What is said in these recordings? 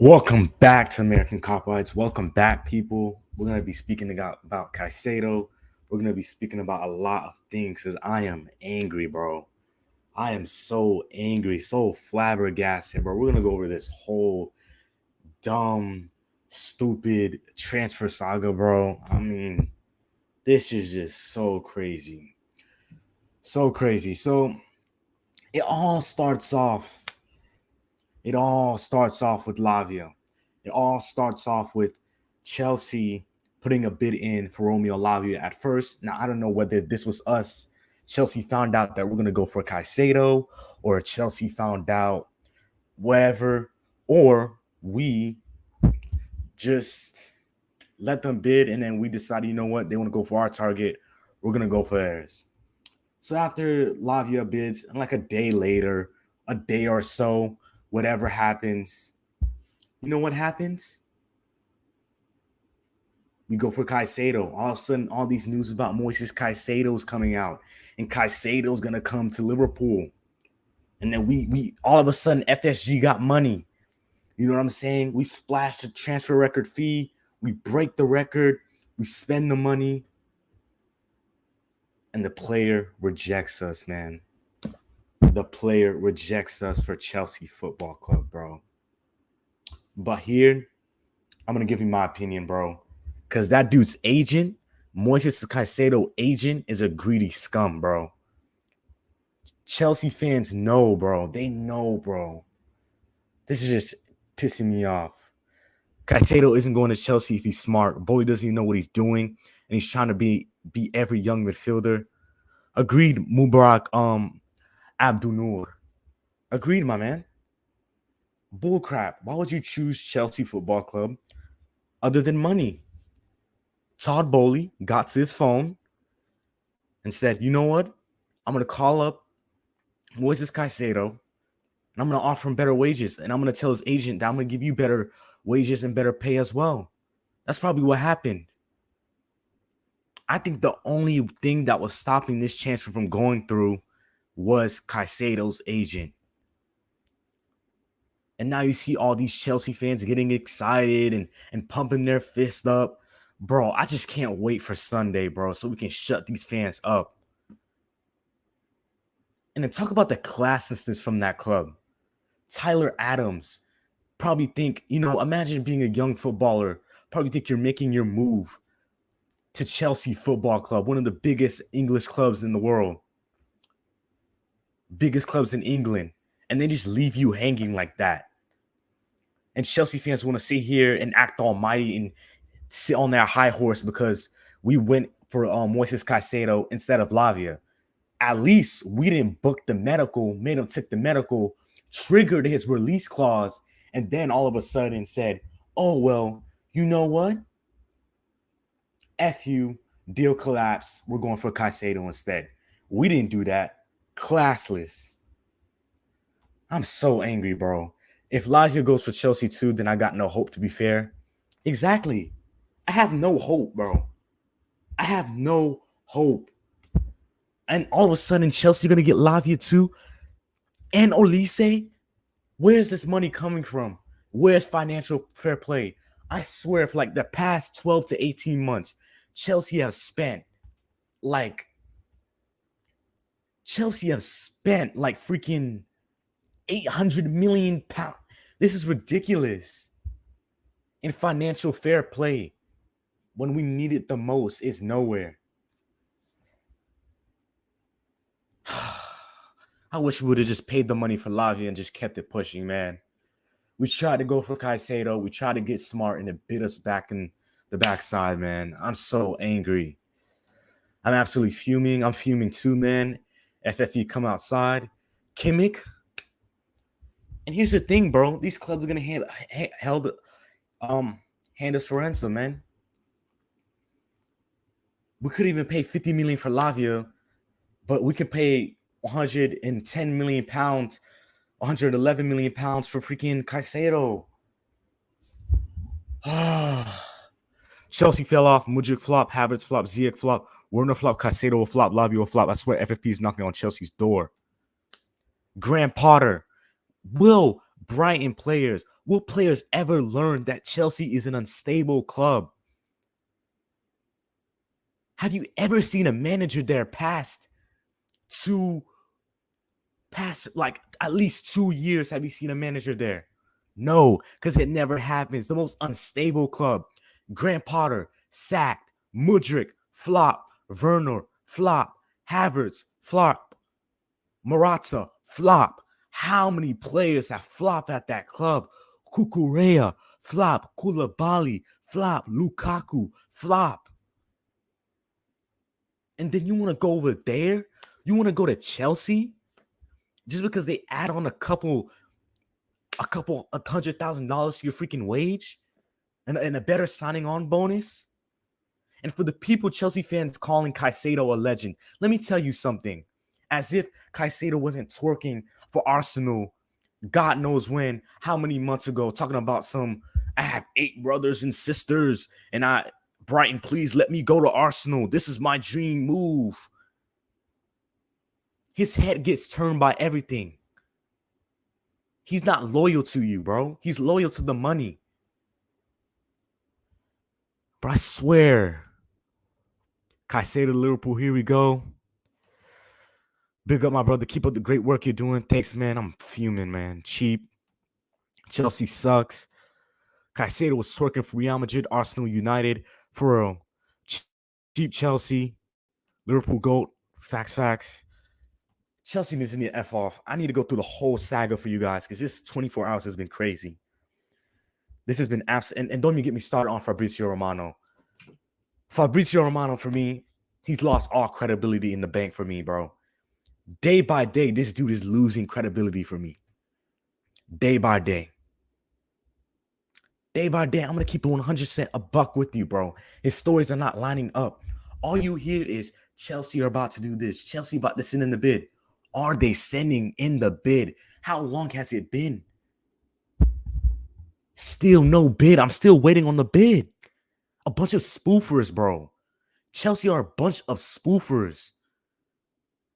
Welcome back to American Cop-Wites. Welcome back, people. We're going to be speaking about Caicedo. We're going to be speaking about a lot of things because I am angry, bro. I am so angry, so flabbergasted, bro. We're going to go over this whole dumb, stupid transfer saga, bro. I mean, this is just so crazy. So crazy. So it all starts off. It all starts off with Lavia. It all starts off with Chelsea putting a bid in for Romeo Lavia at first. Now, I don't know whether this was us. Chelsea found out that we're going to go for Caicedo, or Chelsea found out whatever, or we just let them bid and then we decided, you know what, they want to go for our target. We're going to go for theirs. So after Lavia bids, like a day later, a day or so, whatever happens, you know what happens? We go for Caicedo. All of a sudden, all these news about MOISES CAICEDO is coming out, and Caicedo is gonna come to Liverpool. And then we all of a sudden FSG got money. You know what I'm saying? We splash the transfer record fee. We break the record. We spend the money, and the player rejects us, man. The player rejects us for Chelsea Football Club, bro. But here, I'm gonna give you my opinion, bro. Because that dude's agent, Moises Caicedo agent, is a greedy scum, bro. Chelsea fans know, bro. They know, bro. This is just pissing me off. Caicedo isn't going to Chelsea if he's smart. Bully doesn't even know what he's doing, and he's trying to be every young midfielder. Agreed, Mubarak Abdunur. Agreed, my man. Bullcrap. Why would you choose Chelsea Football Club other than money? Todd Bowley got to his phone and said, you know what? I'm going to call up Moises Caicedo and I'm going to offer him better wages. And I'm going to tell his agent that I'm going to give you better wages and better pay as well. That's probably what happened. I think the only thing that was stopping this transfer from going through was Caicedo's agent. And now you see all these Chelsea fans getting excited and pumping their fist up. Bro, I just can't wait for Sunday, bro, so we can shut these fans up. And then talk about the classlessness from that club. Tyler Adams probably think, imagine being a young footballer, probably think you're making your move to Chelsea Football Club, one of the biggest English clubs in the world, biggest clubs in England, and they just leave you hanging like that. And Chelsea fans want to sit here and act almighty and sit on their high horse because we went for Moises Caicedo instead of Lavia. At least we didn't book the medical, made him take the medical, triggered his release clause, and then all of a sudden said, oh, well, you know what? F you, deal collapse. We're going for Caicedo instead. We didn't do that. Classless. I'm so angry, bro. If Lavia goes for Chelsea too, then I got no hope, to be fair. Exactly. I have no hope, bro. I have no hope. And all of a sudden, Chelsea going to get Lavia too? And Olise? Where's this money coming from? Where's financial fair play? I swear, for like the past 12 to 18 months, Chelsea have spent like freaking 800 million pounds. This is ridiculous. In financial fair play, when we need it the most, is nowhere. I wish we would have just paid the money for Lavia and just kept it pushing, man. We tried to go for Caicedo. We tried to get smart, and it bit us back in the backside, man. I'm so angry. I'm absolutely fuming. I'm fuming too, man. FFE come outside. Kimmich. And here's the thing, bro. These clubs are going to hand us for ransom, man. We could even pay 50 million for Lavia, but we could pay 110 million pounds, 111 million pounds for freaking Caicedo. Chelsea fell off. Mudryk flop. Havertz flop. Ziyech flop. Werner flop. Caicedo will flop. Lavia will flop. I swear FFP is knocking on Chelsea's door. Graham Potter will Brighton players. Will players ever learn that Chelsea is an unstable club? Have you ever seen a manager there past like at least 2 years? Have you seen a manager there? No, because it never happens. The most unstable club. Graham Potter, sacked. Mudryk, flop. Werner, flop. Havertz, flop. Morata, flop. How many players have flopped at that club? Kukurea, flop. Koulibaly, flop. Lukaku, flop. And then you want to go over there? You want to go to Chelsea? Just because they add on a couple $100,000 to your freaking wage and a better signing on bonus? And for the people, Chelsea fans calling Caicedo a legend, let me tell you something. As if Caicedo wasn't twerking for Arsenal, God knows when, how many months ago, talking about I have 8 brothers and sisters, and Brighton, please let me go to Arsenal. This is my dream move. His head gets turned by everything. He's not loyal to you, bro. He's loyal to the money. But I swear, Caicedo, Liverpool, here we go. Big up, my brother. Keep up the great work you're doing. Thanks, man. I'm fuming, man. Cheap. Chelsea sucks. Caicedo was twerking for Real Madrid, Arsenal, United. For real. Cheap Chelsea. Liverpool GOAT. Facts. Chelsea needs to F off. I need to go through the whole saga for you guys because this 24 hours has been crazy. This has been absolute. And don't even get me started on Fabrizio Romano. Fabrizio Romano, for me, he's lost all credibility in the bank for me, bro. Day by day, this dude is losing credibility for me. Day by day. Day by day, I'm going to keep it 100% a buck with you, bro. His stories are not lining up. All you hear is Chelsea are about to do this. Chelsea about to send in the bid. Are they sending in the bid? How long has it been? Still no bid. I'm still waiting on the bid. A bunch of spoofers, bro. Chelsea are a bunch of spoofers.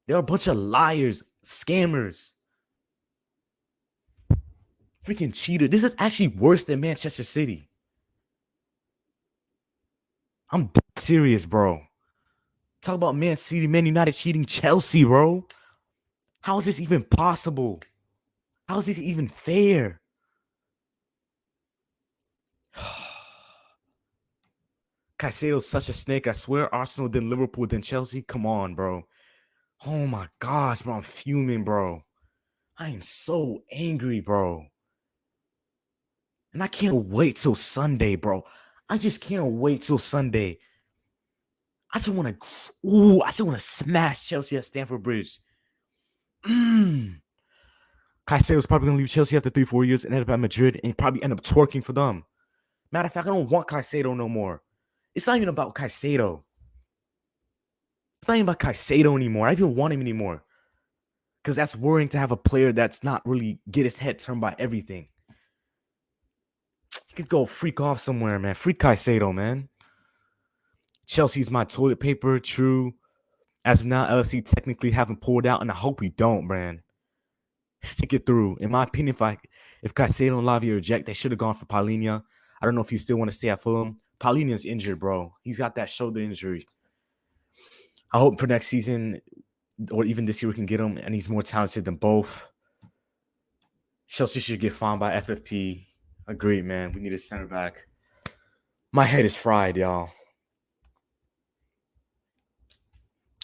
They're a bunch of liars, scammers. Freaking cheater. This is actually worse than Manchester City. I'm serious, bro. Talk about Man City, Man United cheating Chelsea, bro. How is this even possible? How is this even fair? Caicedo's such a snake. I swear Arsenal, then Liverpool, then Chelsea. Come on, bro. Oh my gosh, bro. I'm fuming, bro. I am so angry, bro. And I can't wait till Sunday, bro. I just can't wait till Sunday. I just want to smash Chelsea at Stamford Bridge. Caicedo's probably going to leave Chelsea after 3-4 years and end up at Madrid and probably end up twerking for them. Matter of fact, I don't want Caicedo no more. It's not even about Caicedo. It's not even about Caicedo anymore. I don't even want him anymore. Because that's worrying to have a player that's not really get his head turned by everything. He could go freak off somewhere, man. Freak Caicedo, man. Chelsea's my toilet paper, true. As of now, LFC technically haven't pulled out, and I hope we don't, man. Stick it through. In my opinion, if Caicedo and Lavia reject, they should have gone for Palhinha. I don't know if you still want to stay at Fulham. Palhinha's injured, bro. He's got that shoulder injury. I hope for next season or even this year we can get him, and he's more talented than both. Chelsea should get fined by FFP. Agreed, man. We need a center back. My head is fried, y'all.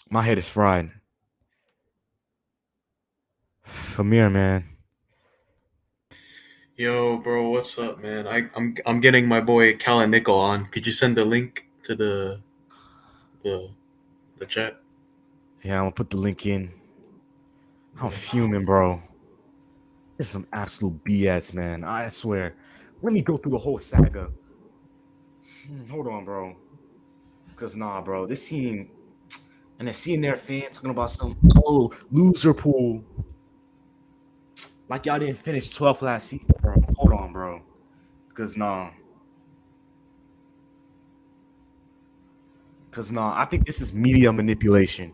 My head is fried. Amir, man. Yo, bro, what's up, man? I'm getting my boy Callan Nickel on. Could you send the link to the chat? Yeah, I'm gonna put the link in. I'm fuming, bro. This is some absolute BS, man. I swear. Let me go through the whole saga. Hold on, bro. Because bro, this team, and then seeing their fans talking about some loser pool. Like y'all didn't finish 12th last season, bro. Hold on, bro. Because I think this is media manipulation.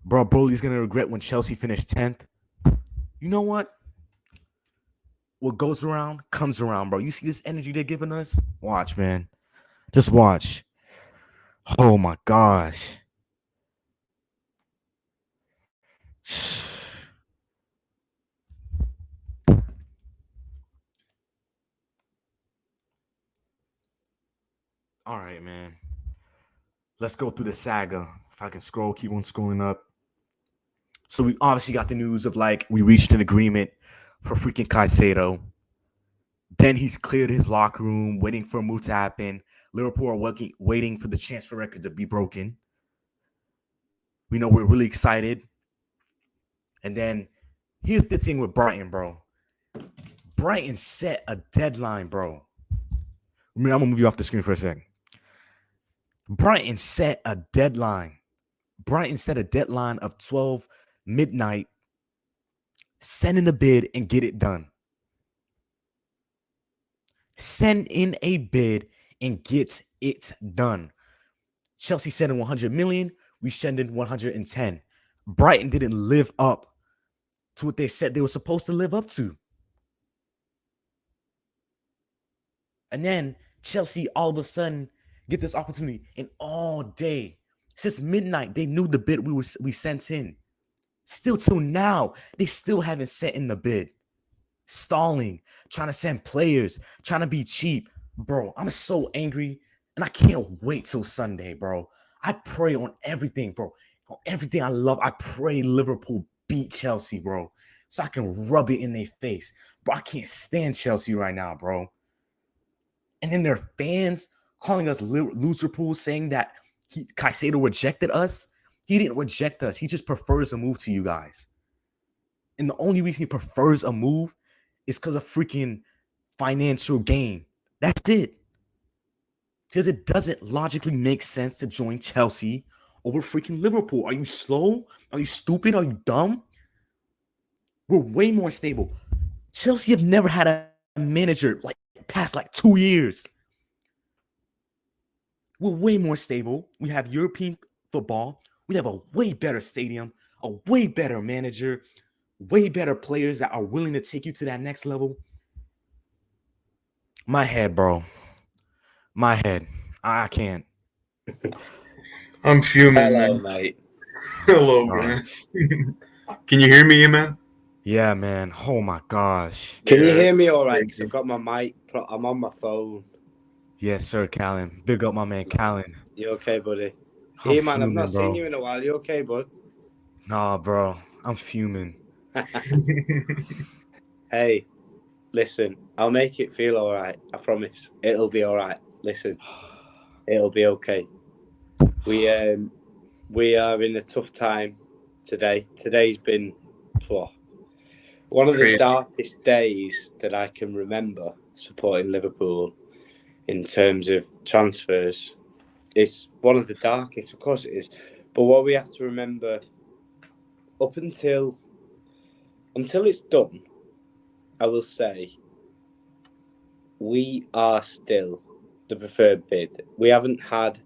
Bro, Broly's gonna regret when Chelsea finished 10th. You know what? What goes around comes around, bro. You see this energy they're giving us? Watch, man. Just watch. Oh my gosh. All right, man. Let's go through the saga. If I can scroll, keep on scrolling up. So we obviously got the news of like we reached an agreement for freaking Caicedo. Then he's cleared his locker room, waiting for a move to happen. Liverpool are waiting for the transfer record to be broken. We know we're really excited. And then here's the thing with Brighton, bro. Brighton set a deadline, bro. I'm gonna move you off the screen for a second. Brighton set a deadline. Brighton set a deadline of 12 midnight. Send in a bid and get it done. Send in a bid and get it done. Chelsea sent in 100 million. We send in 110. Brighton didn't live up to what they said they were supposed to live up to. And then Chelsea all of a sudden get this opportunity, and all day since midnight they knew the bid we sent in. Still till now, they still haven't sent in the bid. Stalling, trying to send players, trying to be cheap. Bro, I'm so angry, and I can't wait till Sunday, bro. I pray on everything, bro. On everything I love, I pray Liverpool beat Chelsea, bro, so I can rub it in their face. Bro, I can't stand Chelsea right now, bro. And then their fans calling us Liverpool, saying that Caicedo rejected us. He didn't reject us. He just prefers a move to you guys. And the only reason he prefers a move is because of freaking financial gain. That's it. Because it doesn't logically make sense to join Chelsea over freaking Liverpool. Are you slow? Are you stupid? Are you dumb? We're way more stable. Chelsea have never had a manager like past like 2 years. We're way more stable. We have European football. We have a way better stadium, a way better manager, way better players that are willing to take you to that next level. My head, bro. My head. I can't. I'm fuming, Hello, man. mate. Hello, man. Gosh. Can you hear me, man? Yeah, man. Oh my gosh. Can you Yeah, hear me all right? thank 'Cause you. I've got my mic. I'm on my phone. Yes, sir, Callan. Big up my man, Callan. You okay, buddy? I'm Hey, man, I've fuming, not bro. seen you in a while. You okay, bud? Nah, bro. I'm fuming. Hey, listen. I'll make it feel all right. I promise. It'll be all right. Listen, it'll be okay. We are in a tough time today. Today's been one of the Crazy. darkest days that I can remember supporting Liverpool in terms of transfers. It's one of the darkest, of course it is. But what we have to remember, up until it's done, I will say, we are still the preferred bid. We haven't had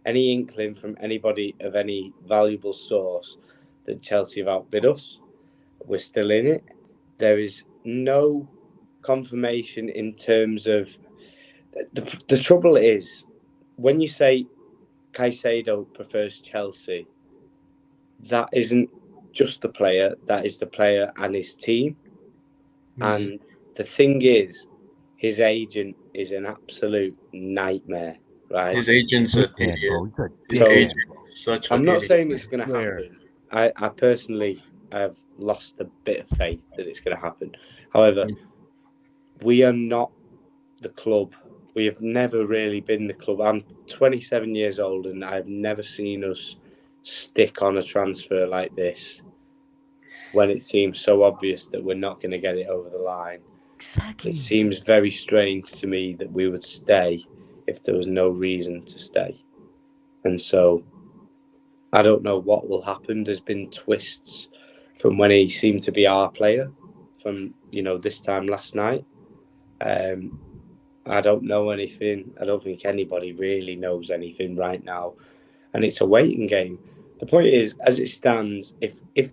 any inkling from anybody of any valuable source that Chelsea have outbid us. We're still in it. There is no confirmation in terms of the trouble is when you say Caicedo prefers Chelsea, that isn't just the player, that is the player and his team. And the thing is, his agent is an absolute nightmare, right? His agent's an Dickhead, idiot. bro. He's a His So- agent dickhead. is such I'm an not idiot. saying it's going to swear. happen. I personally have lost a bit of faith that it's going to happen. However, we are not the club. We have never really been the club. I'm 27 years old and I've never seen us stick on a transfer like this when it seems so obvious that we're not going to get it over the line. Exactly. It seems very strange to me that we would stay if there was no reason to stay. And so I don't know what will happen. There's been twists from when he seemed to be our player from, this time last night. I don't know anything. I don't think anybody really knows anything right now. And it's a waiting game. The point is, as it stands, if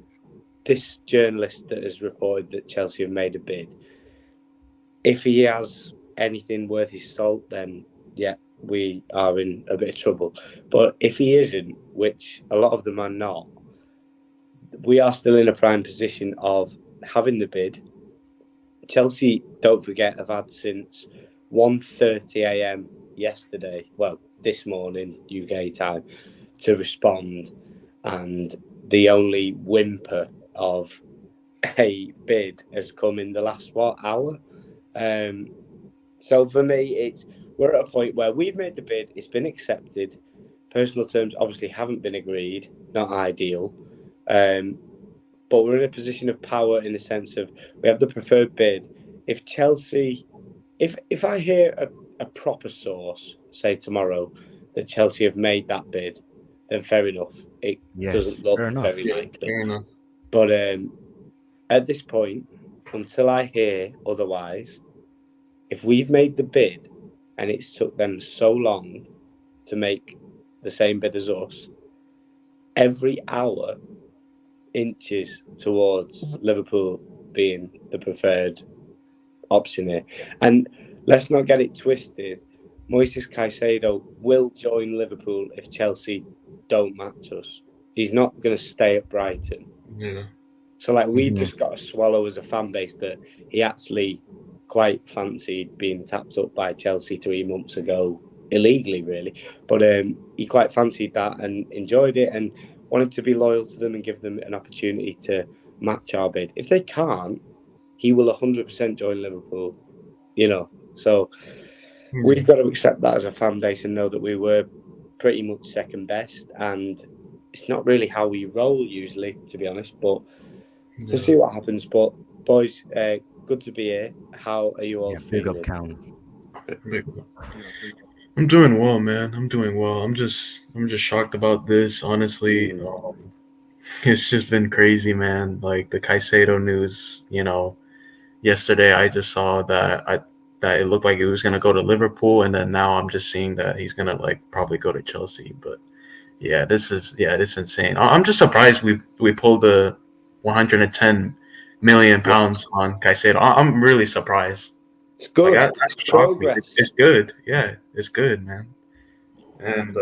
this journalist that has reported that Chelsea have made a bid, if he has anything worth his salt, then yeah, we are in a bit of trouble. But if he isn't, which a lot of them are not, we are still in a prime position of having the bid. Chelsea, don't forget, have had since 1:30 a.m. yesterday, well, this morning, UK time, to respond. And the only whimper of a bid has come in the last, hour? So for me, we're at a point where we've made the bid, it's been accepted. Personal terms obviously haven't been agreed, not ideal. But we're in a position of power in the sense of we have the preferred bid. If Chelsea, if I hear a proper source say tomorrow that Chelsea have made that bid, then fair enough. It doesn't Yes, look fair enough. very Yeah, likely. fair enough. But at this point, until I hear otherwise, if we've made the bid and it's took them so long to make the same bid as us, every hour inches towards Liverpool being the preferred option here. And let's not get it twisted. Moises Caicedo will join Liverpool if Chelsea don't match us. He's not going to stay at Brighton. Yeah. So, we've just got to swallow as a fan base that he actually quite fancied being tapped up by Chelsea 3 months ago, illegally, really. But he quite fancied that and enjoyed it and wanted to be loyal to them and give them an opportunity to match our bid. If they can't, he will 100% join Liverpool, So we've got to accept that as a fan base and know that we were pretty much second best. And it's not really how we roll usually, to be honest, but we'll see what happens. But boys, good to be here. How are you all Big up, feeling? Callum. I'm doing well, man. I'm doing well. I'm just shocked about this. Honestly, it's just been crazy, man. Like the Caicedo news. Yesterday I just saw that it looked like he was gonna go to Liverpool, and then now I'm just seeing that he's gonna probably go to Chelsea. But yeah, this is insane. I'm just surprised we pulled the 110 million pounds on Caicedo. I'm really surprised. It's good. That It's shocked me. progress. It's good. Yeah, it's good, man. And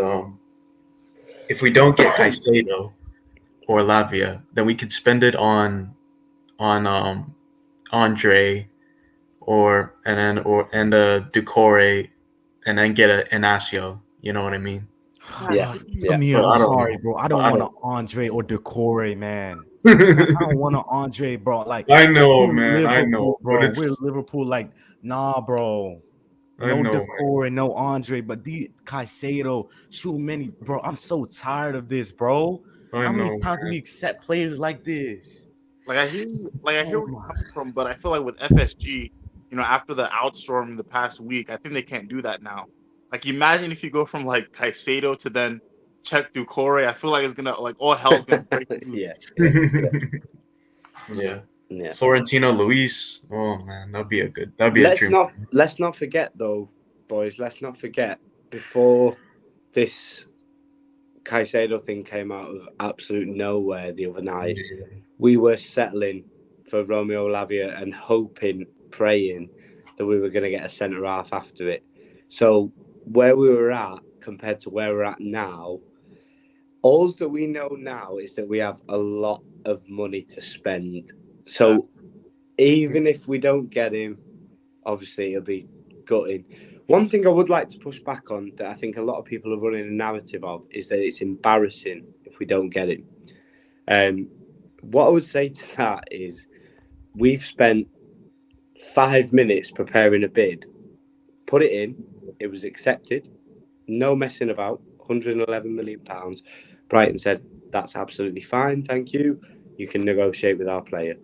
if we don't get Caicedo or Lavia, then we could spend it on Andre and Ducore, and then get a Inacio. You know what I mean? Yeah. Come here. But I'm I don't sorry, know. bro. I But don't I want don't- an Andre or Decore, man. I don't want an Andre, bro. I know, we're man. I Liverpool, know, bro. but it's. We're Liverpool. Nah, bro. I No know, man. Decore, no Andre, but the Caicedo, too many, bro. I'm so tired of this, bro. I How many know, times do man. we accept players like this? I hear where you're coming from, but I feel like with FSG, after the outstorm the past week, I think they can't do that now. Imagine if you go from Caicedo to then check Ducore. I feel like it's gonna all hell's gonna break loose. Yeah. Yeah. Florentino Luis. Oh man, that'd be a dream. Let's not forget though, boys. Let's not forget before this Caicedo thing came out of absolute nowhere the other night. We were settling for Romeo Lavia and hoping, praying that we were going to get a centre half after it. So where we were at compared to where we're at now, all that we know now is that we have a lot of money to spend. So even if we don't get him, obviously it'll be gutting. One thing I would like to push back on that I think a lot of people are running a narrative of is that it's embarrassing if we don't get him. What I would say to that is we've spent 5 minutes preparing a bid, put it in, it was accepted, no messing about, £111 million. Brighton said, that's absolutely fine, thank you. You can negotiate with our player.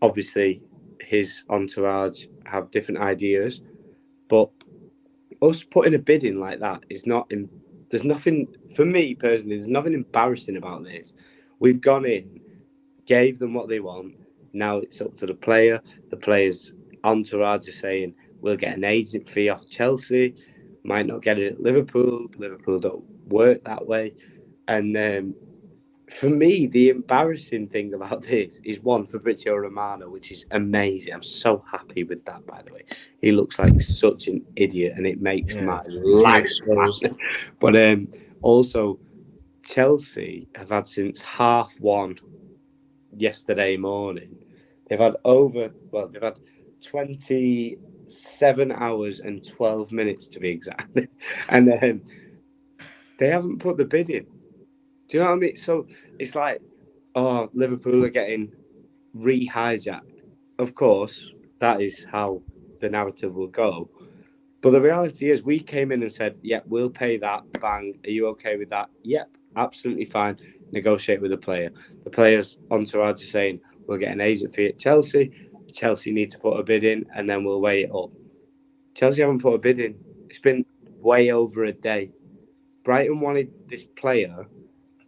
Obviously, his entourage have different ideas, but us putting a bid in like that is not. There's nothing for me personally. There's nothing embarrassing about this. We've gone in, gave them what they want. Now it's up to the player. The player's entourage are saying we'll get an agent fee off Chelsea. Might not get it at Liverpool. Liverpool don't work that way, and For me, the embarrassing thing about this is one, Fabrizio Romano, which is amazing. I'm so happy with that, by the way. He looks like such an idiot, and it makes my life exposed. man. But also, Chelsea have had since 1:30 yesterday morning. They've had 27 hours and 12 minutes to be exact. And they haven't put the bid in. Do you know what I mean? So it's like, oh, Liverpool are getting re-hijacked. Of course, that is how the narrative will go. But the reality is, we came in and said, "Yep, we'll pay that. Bang. Are you okay with that? Yep, absolutely fine. Negotiate with the player." The player's entourage is saying, "We'll get an agent fee at Chelsea. Chelsea need to put a bid in, and then we'll weigh it up." Chelsea haven't put a bid in. It's been way over a day. Brighton wanted this player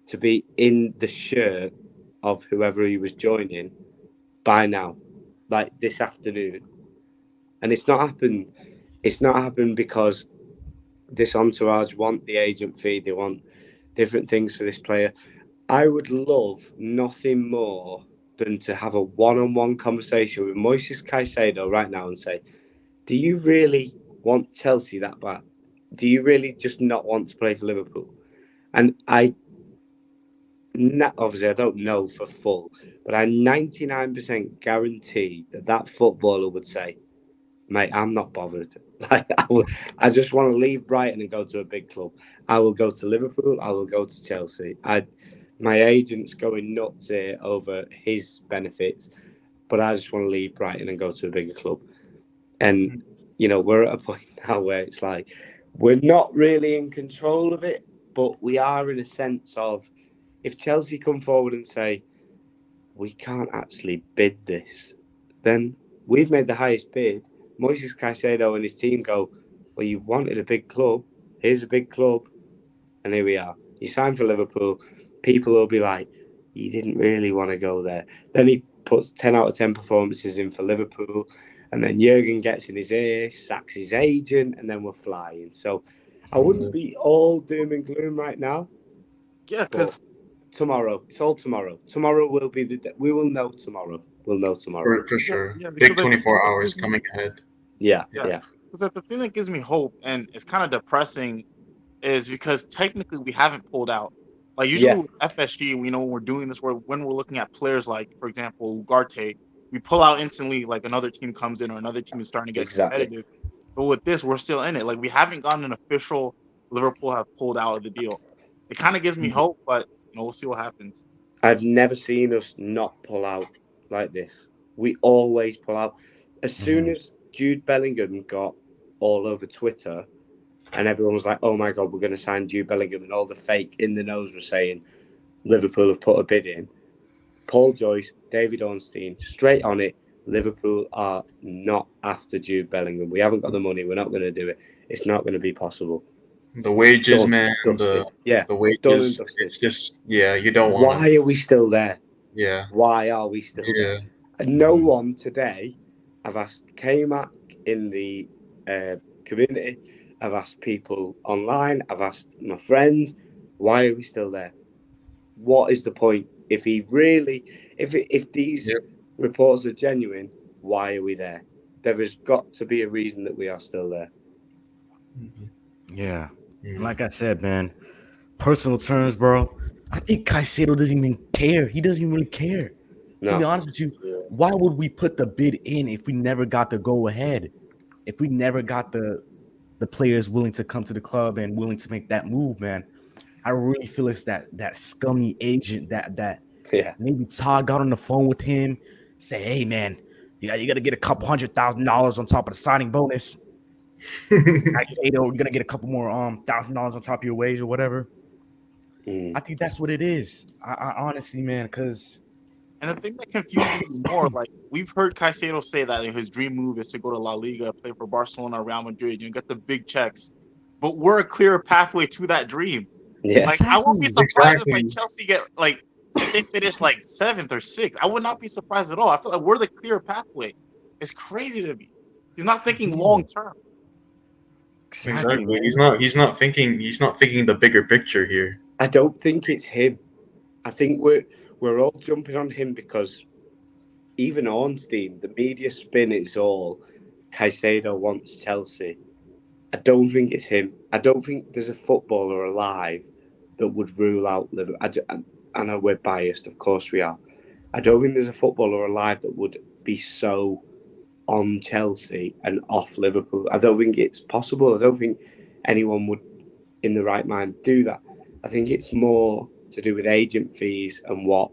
to be in the shirt of whoever he was joining by now, like this afternoon. And it's not happened. It's not happened because this entourage want the agent fee. They want different things for this player. I would love nothing more than to have a one-on-one conversation with Moises Caicedo right now and say, do you really want Chelsea that bad? Do you really just not want to play for Liverpool? And obviously I don't know for full, but I 99% guarantee that footballer would say, mate, I'm not bothered. Like, I just want to leave Brighton and go to a big club. I will go to Liverpool. I will go to Chelsea. My agent's going nuts here over his benefits, but I just want to leave Brighton and go to a bigger club. And, we're at a point now where it's like, we're not really in control of it, but we are in a sense of, if Chelsea come forward and say, we can't actually bid this, then we've made the highest bid. Moises Caicedo and his team go, well, you wanted a big club. Here's a big club. And here we are. You signed for Liverpool. People will be like, you didn't really want to go there. Then he puts 10 out of 10 performances in for Liverpool. And then Jurgen gets in his ear, sacks his agent, and then we're flying. So I wouldn't be all doom and gloom right now. Yeah, because tomorrow, it's all tomorrow. Tomorrow will be we will know tomorrow. We'll know tomorrow. For sure. Yeah, big 24 hours coming ahead. Yeah. Because the thing that gives me hope, and it's kind of depressing, is because technically we haven't pulled out. Like usually with FSG, we know when we're doing this, when we're looking at players like, for example, Ugarte, we pull out instantly. Like another team comes in or another team is starting to get competitive. But with this, we're still in it. Like we haven't gotten an official Liverpool have pulled out of the deal. It kind of gives me hope, but we'll see what happens. I've never seen us not pull out like this. We always pull out. As soon as Jude Bellingham got all over Twitter and everyone was like, oh my God, we're going to sign Jude Bellingham, and all the fake in the nose were saying Liverpool have put a bid in, Paul Joyce, David Ornstein, straight on it, Liverpool are not after Jude Bellingham. We haven't got the money. We're not going to do it. It's not going to be possible. The wages, man. The wages. It's just, you don't want. Why are we still there? Yeah. Why are we still there? And no one today, I've asked K-Mac in the community, I've asked people online, I've asked my friends, why are we still there? What is the point? If he really, if these reports are genuine, why are we there? There has got to be a reason that we are still there. Yeah. Like I said, man, personal terms, bro, I think Caicedo doesn't even care. He doesn't even really care. To be honest with you, why would we put the bid in if we never got the go ahead? If we never got the players willing to come to the club and willing to make that move, man, I really feel it's that scummy agent that maybe Todd got on the phone with him, say, hey, man, you got to get a couple $100,000 on top of the signing bonus. I say, you're gonna get a couple more $1,000 on top of your wage or whatever. I think that's what it is. I honestly, man, because. And the thing that confuses me more, like we've heard Caicedo say that his dream move is to go to La Liga, play for Barcelona, Real Madrid, get the big checks. But we're a clear pathway to that dream. Yeah. Like I won't be surprised if Chelsea get if they finish 7th or 6th. I would not be surprised at all. I feel like we're the clear pathway. It's crazy to me. He's not thinking long term. Exactly. He's not thinking the bigger picture here. I don't think it's him. I think we're all jumping on him because even Ornstein, the media spin is all Caicedo wants Chelsea. I don't think it's him. I don't think there's a footballer alive that would rule out Liverpool. I know we're biased, of course we are. I don't think there's a footballer alive that would be so on Chelsea and off Liverpool. I don't think it's possible. I don't think anyone would, in the right mind, do that. I think it's more to do with agent fees and what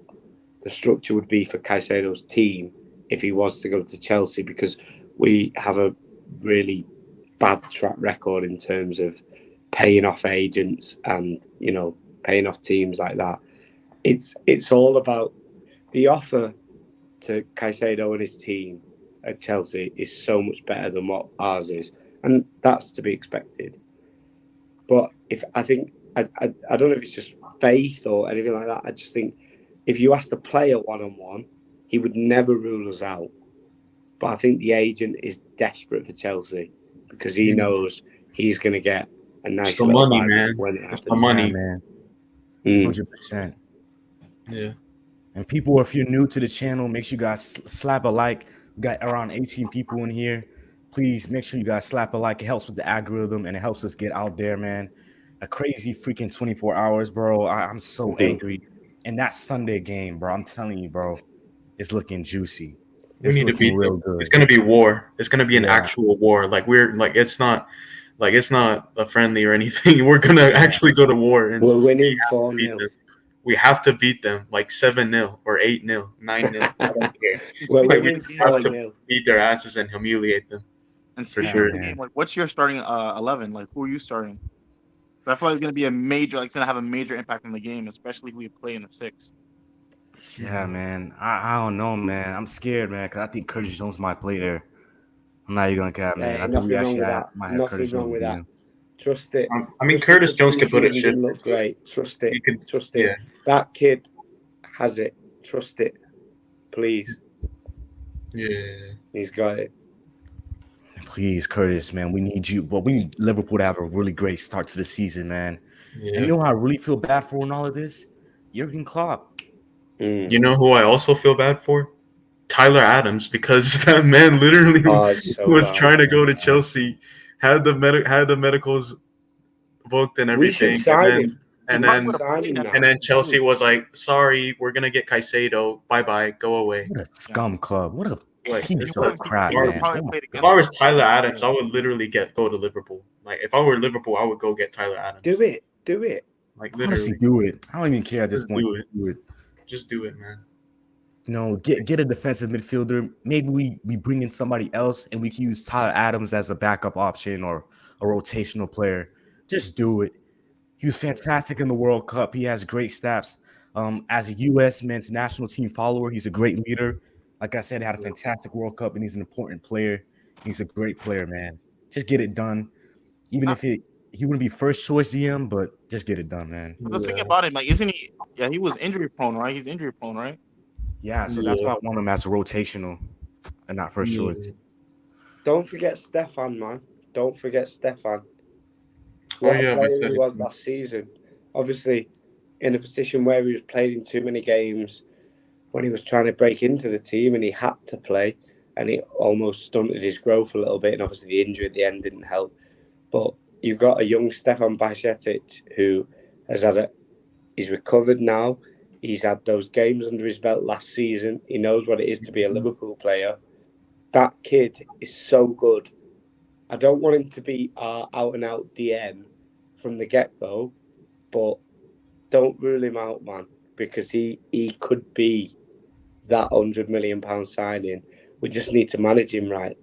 the structure would be for Caicedo's team if he was to go to Chelsea, because we have a really bad track record in terms of paying off agents and, you know, paying off teams like that. It's all about the offer to Caicedo and his team at Chelsea is so much better than what ours is, and that's to be expected. But if I think I don't know if it's just faith or anything like that. I just think if you ask the player one-on-one, he would never rule us out. But I think the agent is desperate for Chelsea because he knows he's going to get a nice It's the little money, bag man. when it It's happens. the money. Yeah, man. Mm. 100%. Yeah. And people, if you're new to the channel, make sure you guys slap a like. We got around 18 people in here. Please make sure you guys slap a like. It helps with the algorithm and it helps us get out there, man. A crazy freaking 24 hours, bro. I'm so angry. And that Sunday game, bro, I'm telling you, bro, it's looking juicy. We It's need to looking beat real them. good. It's gonna be war. It's gonna be an Yeah. actual war. Like it's not a friendly or anything. We're gonna actually go to war and We're winning beat 4-0. them. We have to beat them like 7-0 or 8-0, 9-0. I don't care. It's We're like, winning We have to 4-0. beat their asses and humiliate them. and For speaking sure. of the game, like, what's your starting 11? Like, who are you starting? I feel like it's gonna be a major, like, it's gonna have a major impact on the game, especially who you play in the sixth. Yeah, man. I don't know, man. I'm scared, man, because I think Curtis Jones might play there. I'm not even gonna cap, man. I think Nothing we wrong actually with might that. have Nothing Curtis wrong Jones with beat that. him. Trust it. I mean, Trust Curtis it. Jones could put a Preseason shit. didn't look great. Trust it. He could. Trust it. Yeah. That kid has it. Trust it. Please. Yeah. He's got it. Please, Curtis, man, we need you. But we need Liverpool to have a really great start to the season, man. Yeah. And you know how I really feel bad for in all of this? Jurgen Klopp. You know who I also feel bad for? Tyler Adams, because that man literally It's so was bad. trying to go to Chelsea, had the medicals booked and We should everything, sign and him. then We and should then sign him now. and then Chelsea was like, "Sorry, we're gonna get Caicedo. Bye bye, go away." What a scum club. What a Like, piece it's of like, crap, He would've man. probably Oh, played if against I was us. Tyler Adams, I would literally go to Liverpool. Like, if I were Liverpool, I would go get Tyler Adams. Do it. Do it. Like, honestly, literally, do it. I don't even care at this Just point. do it. Do it. just do it, man. You know, get a defensive midfielder. Maybe we bring in somebody else and we can use Tyler Adams as a backup option or a rotational player. Just do it. He was fantastic in the World Cup. He has great stats. As a U.S. men's national team follower, he's a great leader. Like I said, he had a fantastic World Cup and he's an important player. He's a great player, man. Just get it done. Even if he wouldn't be first choice GM, but just get it done, man. But the thing about him, like, isn't he? Yeah, he was injury prone, right? He's injury prone, right? Yeah, so that's why I want him as a rotational and not first choice. Don't forget Stefan, man. Don't forget Stefan. Oh, What yeah, a player we said he it. was last season. Obviously, in a position where he was played in too many games when he was trying to break into the team and he had to play, and it almost stunted his growth a little bit. And obviously, the injury at the end didn't help. But you've got a young Stefan Bajcetic who has he's recovered now. He's had those games under his belt last season. He knows what it is to be a Liverpool player. That kid is so good. I don't want him to be our out-and-out DM from the get-go, but don't rule him out, man, because he could be that £100 million signing. We just need to manage him right.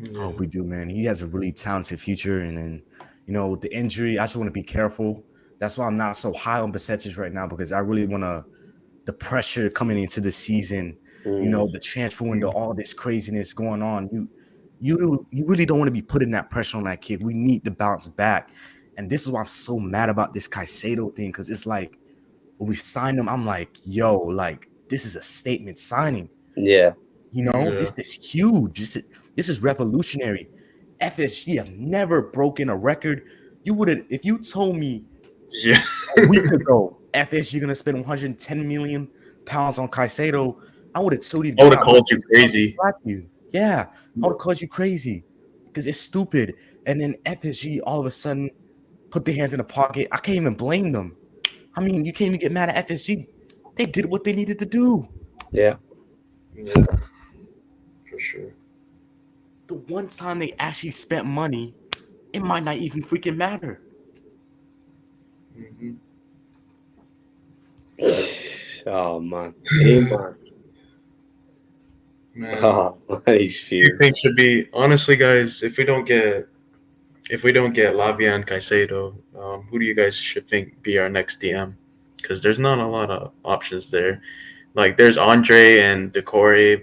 I hope we do, man. He has a really talented future, and then, you know, with the injury, I just want to be careful. That's why I'm not so high on Bajcetic right now, because I really want the pressure coming into the season, you know, the transfer window, all this craziness going on. You really don't want to be putting that pressure on that kid. We need to bounce back. And this is why I'm so mad about this Caicedo thing, because it's like when we signed him, I'm like, yo, like, this is a statement signing. Yeah. You know, this is huge. This is revolutionary. FSG have never broken a record. You would have, if you told me Yeah. A week ago, FSG gonna spend 110 million pounds on Caicedo. I would have told you. I would have called you crazy. Yeah, I would have called you crazy because it's stupid. And then FSG all of a sudden put their hands in the pocket. I can't even blame them. I mean, you can't even get mad at FSG. They did what they needed to do. Yeah. Yeah, for sure. The one time they actually spent money, it might not even freaking matter. Mm-hmm. Oh man, hey man. Man, Oh, he's who do you few. think should be honestly, guys? If we don't get Lavia and Caicedo, who do you guys should think be our next DM? Because there's not a lot of options there. Like there's Andre and Decore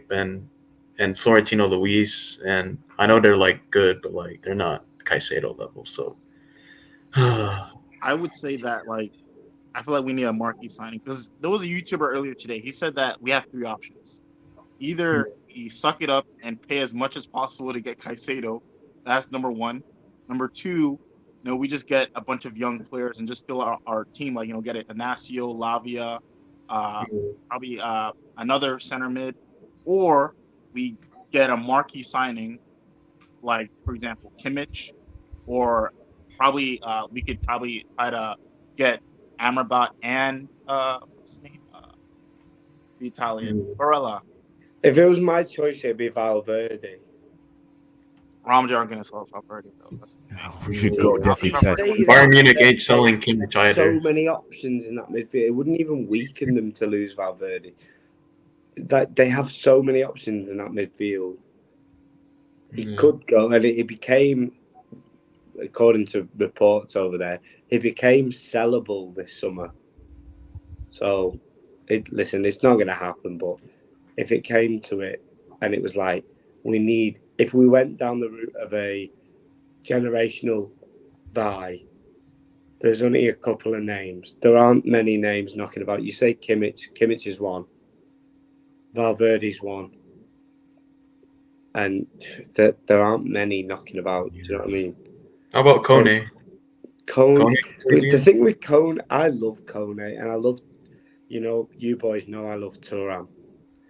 and Florentino Luis, and I know they're like good, but like they're not Caicedo level. So I would say that like I feel like we need a marquee signing because there was a YouTuber earlier today. He said that we have three options. Either you suck it up and pay as much as possible to get Caicedo. That's number one. Number two, we just get a bunch of young players and just fill our team. Like, get it Inacio, Lavia, probably another center mid, or we get a marquee signing, like for example Kimmich, or probably we could probably try to get Amrabat and what's his name, the Italian Barella. If it was my choice, it'd be Valverde. Ramsey aren't going to sell us Valverde though. We should go definitely check. Bayern Munich ain't selling Kimmich either. So many options in that midfield. It wouldn't even weaken them to lose Valverde. That they have so many options in that midfield. He could go, and it became, according to reports over there, it became sellable this summer. So, listen, it's not going to happen. But if it came to it, and it was like if we went down the route of a generational buy, there's only a couple of names. There aren't many names knocking about. You say Kimmich. Kimmich is one. Valverde's one. And there aren't many knocking about. Do you know what I mean? How about Kone? Kone. The thing with Kone, I love Kone, and I love, you boys know I love Thuram.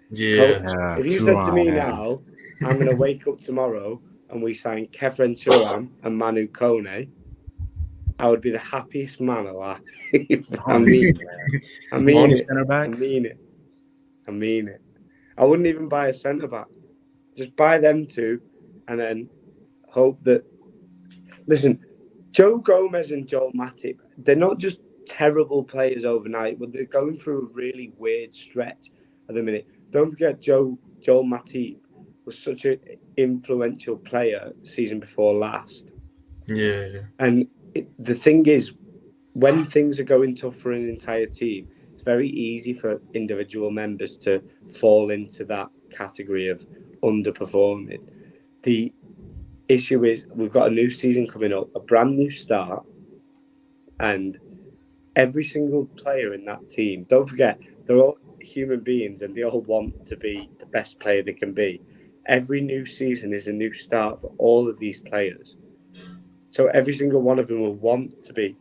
Yeah. If you said to me now, I'm going to wake up tomorrow and we sign Kefren Thuram and Manu Kone, I would be the happiest man alive. I mean it. I wouldn't even buy a centre back. Just buy them two, and then hope that. Listen, Joe Gomez and Joel Matip, they're not just terrible players overnight, but they're going through a really weird stretch at the minute. Don't forget, Joel Matip was such an influential player the season before last. Yeah. And the thing is, when things are going tough for an entire team, it's very easy for individual members to fall into that category of underperforming. The issue is we've got a new season coming up, a brand new start, and every single player in that team, don't forget, they're all human beings and they all want to be the best player they can be. Every new season is a new start for all of these players. So every single one of them will want to be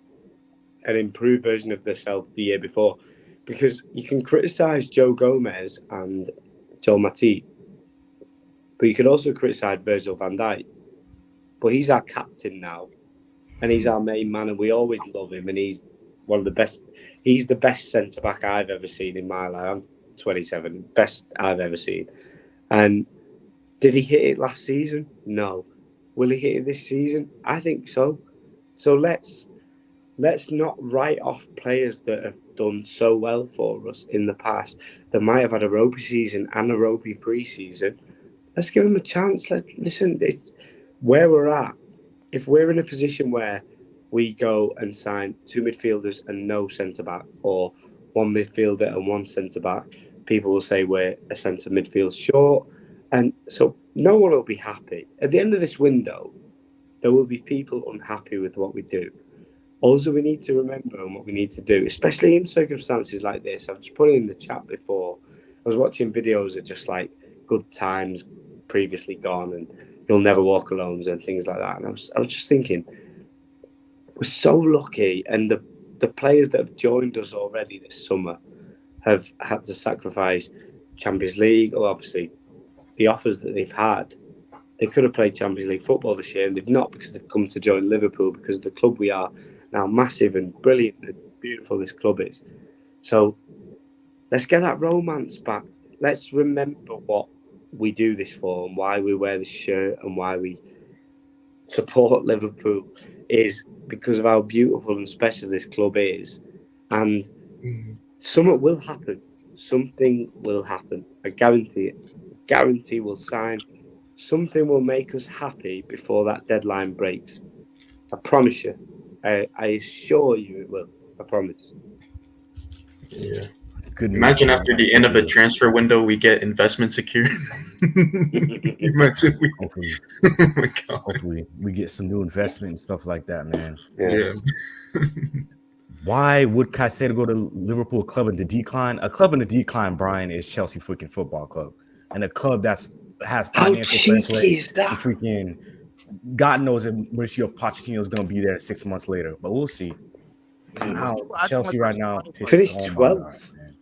an improved version of themselves the year before. Because you can criticise Joe Gomez and Joel Matip, but you can also criticise Virgil van Dijk. But he's our captain now, and he's our main man, and we always love him, and he's one of the best. He's the best centre-back I've ever seen in my life. I'm 27, best I've ever seen. And did he hit it last season? No. Will he hit it this season? I think so. So let's not write off players that have done so well for us in the past that might have had a ropey season and a ropey pre-season. Let's give them a chance. Listen, it's where we're at. If we're in a position where we go and sign two midfielders and no centre-back, or one midfielder and one centre-back, people will say we're a centre midfield short. And so no one will be happy. At the end of this window, there will be people unhappy with what we do. Also, we need to remember and what we need to do, especially in circumstances like this. I've just put it in the chat before. I was watching videos of just like good times previously gone and you'll never walk alone and things like that. And I was just thinking, we're so lucky, and the players that have joined us already this summer have had to sacrifice Champions League, or obviously the offers that they've had. They could have played Champions League football this year, and they've not because they've come to join Liverpool because of the club we are now, massive and brilliant and beautiful this club is. So let's get that romance back. Let's remember what we do this for and why we wear this shirt and why we support Liverpool is because of how beautiful and special this club is. And something will happen. Something will happen. I guarantee it. Guarantee we'll sign. Something will make us happy before that deadline breaks. I promise you. I assure you it will. I promise. Yeah. Good news. Imagine after the end of the transfer window, we get investment secured. Imagine we. Hopefully, Oh my God. hopefully we get some new investment and stuff like that, man. Yeah. Why would Caicedo go to Liverpool, a club in the decline? A club in the decline, Brian, is Chelsea freaking Football Club, and a club has How financial fair play. cheeky is And that? freaking God knows if Mauricio Pochettino is going to be there 6 months later, but we'll see. How Chelsea right now is Finished oh my 12th. God, man.